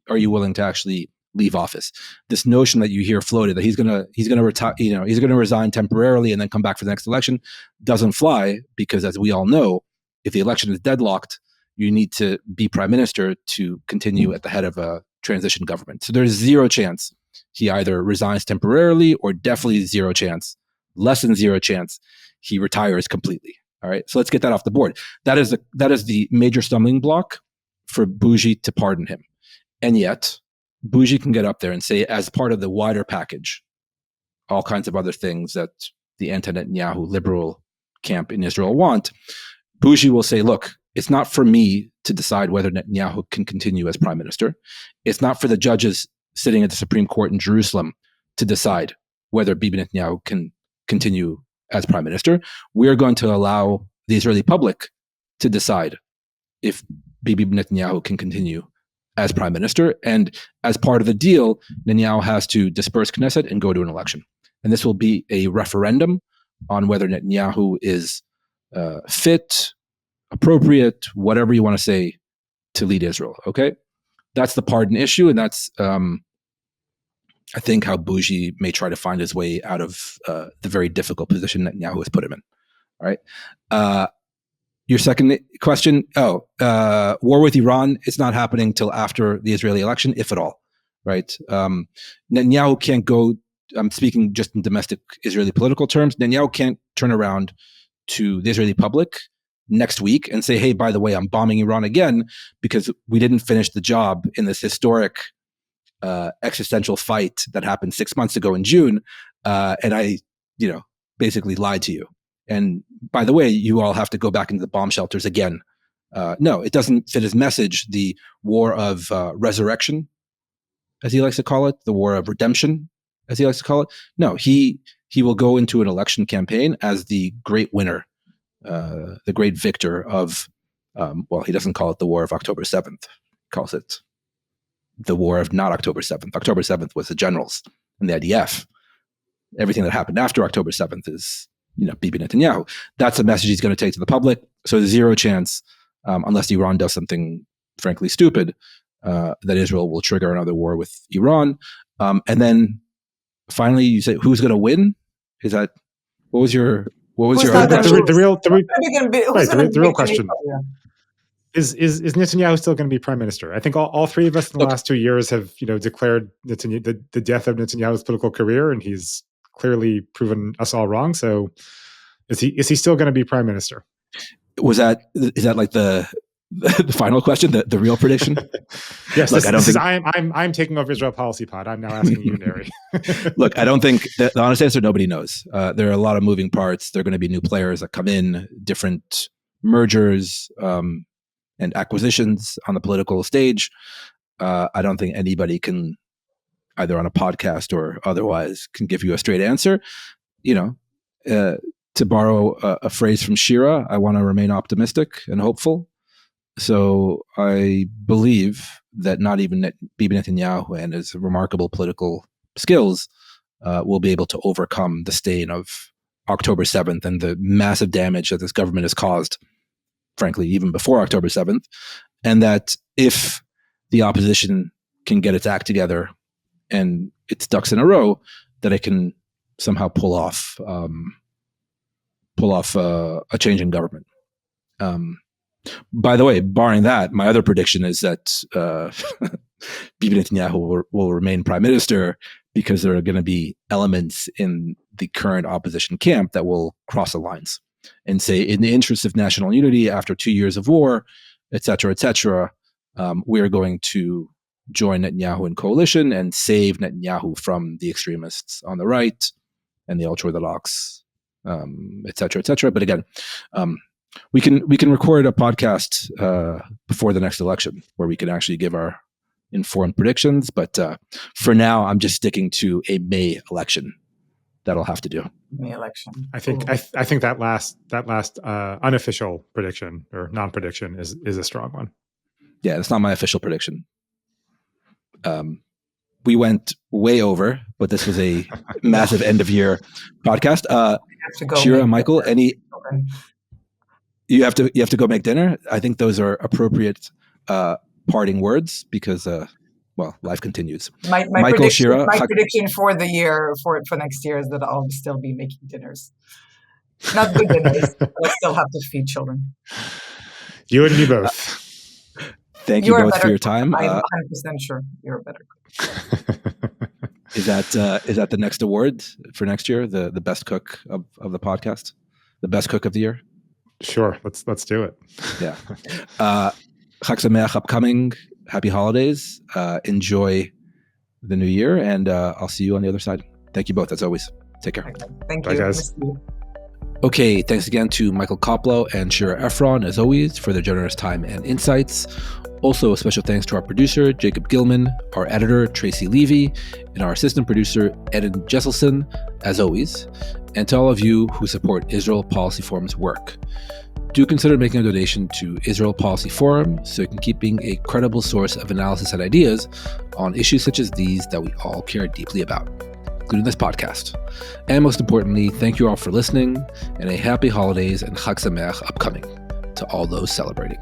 are you willing to actually leave office? This notion that you hear floated that he's gonna retire, he's gonna resign temporarily and then come back for the next election doesn't fly, because as we all know, if the election is deadlocked, you need to be prime minister to continue at the head of a transition government. So there's zero chance he either resigns temporarily, or definitely zero chance, less than zero chance, he retires completely. All right, so let's get that off the board. That is the major stumbling block for Bougie to pardon him. And yet, Bougie can get up there and say, as part of the wider package, all kinds of other things that the anti-Netanyahu liberal camp in Israel want. Bougie will say, look, it's not for me to decide whether Netanyahu can continue as prime minister. It's not for the judges sitting at the Supreme Court in Jerusalem to decide whether Bibi Netanyahu can continue as prime minister. We are going to allow the Israeli public to decide if Bibi Netanyahu can continue as prime minister. And as part of the deal, Netanyahu has to disperse Knesset and go to an election. And this will be a referendum on whether Netanyahu is fit, appropriate, whatever you want to say, to lead Israel. Okay? That's the pardon issue. And that's, I think, how Bougie may try to find his way out of the very difficult position Netanyahu has put him in. All right. Your second question, war with Iran is not happening till after the Israeli election, if at all, right? Netanyahu can't go, I'm speaking just in domestic Israeli political terms, Netanyahu can't turn around to the Israeli public next week and say, hey, by the way, I'm bombing Iran again because we didn't finish the job in this historic existential fight that happened 6 months ago in June, and I, basically lied to you. And by the way, you all have to go back into the bomb shelters again. No, it doesn't fit his message, the war of resurrection, as he likes to call it, the war of redemption, as he likes to call it. No, he will go into an election campaign as the great winner, the great victor of, he doesn't call it the war of October 7th. He calls it the war of not October 7th. October 7th was the generals and the IDF. Everything that happened after October 7th is, Bibi Netanyahu. That's a message he's going to take to the public. So there's zero chance, unless Iran does something frankly stupid, that Israel will trigger another war with Iran. And then finally, you say, who's going to win? Is that, what was your the real question? Is Netanyahu still going to be prime minister? I think all three of us in the last 2 years have, declared the death of Netanyahu's political career, and he's clearly proven us all wrong. So, is he still going to be prime minister? Is that like the final question, the real prediction? Yes, I'm taking over Israel Policy Pod. I'm now asking you, Neri. Look, I don't think the honest answer, nobody knows. There are a lot of moving parts. There are going to be new players that come in, different mergers, and acquisitions on the political stage. I don't think anybody can, either on a podcast or otherwise, can give you a straight answer. To borrow a phrase from Shira, I want to remain optimistic and hopeful. So I believe that not even Bibi Netanyahu and his remarkable political skills will be able to overcome the stain of October 7th and the massive damage that this government has caused, frankly, even before October 7th, and that if the opposition can get its act together and its ducks in a row, that it can somehow pull off a change in government. By the way, barring that, my other prediction is that Bibi Netanyahu will remain prime minister, because there are going to be elements in the current opposition camp that will cross the lines and say, in the interest of national unity after 2 years of war, et cetera, we are going to join Netanyahu in coalition and save Netanyahu from the extremists on the right and the ultra-Orthodox, et cetera. But again, we can record a podcast before the next election where we can actually give our informed predictions. But for now, I'm just sticking to a May election. That'll have to do. May election. I think that last unofficial prediction or non-prediction is a strong one. Yeah, it's not my official prediction. We went way over, but this was a massive end of year podcast. Shira, Michael, you have to go make dinner. I think those are appropriate parting words, because life continues. Michael, Shira, my prediction for the year for next year is that I'll still be making dinners. Not good dinners, but I still have to feed children. You and me both. Thank you both for your time. I'm 100% sure you're a better cook. Is that the next award for next year? The best cook of the podcast, the best cook of the year? Sure, let's do it. Yeah. Chag Sameach upcoming. Happy holidays. Enjoy the new year, and I'll see you on the other side. Thank you both, as always. Take care. Thank you. Bye, guys. Okay, thanks again to Michael Koplow and Shira Efron, as always, for their generous time and insights. Also, a special thanks to our producer, Jacob Gilman, our editor, Tracy Levy, and our assistant producer, Eden Jesselson, as always, and to all of you who support Israel Policy Forum's work. Do consider making a donation to Israel Policy Forum so you can keep being a credible source of analysis and ideas on issues such as these that we all care deeply about, including this podcast. And most importantly, thank you all for listening, and a happy holidays and Chag Sameach upcoming to all those celebrating.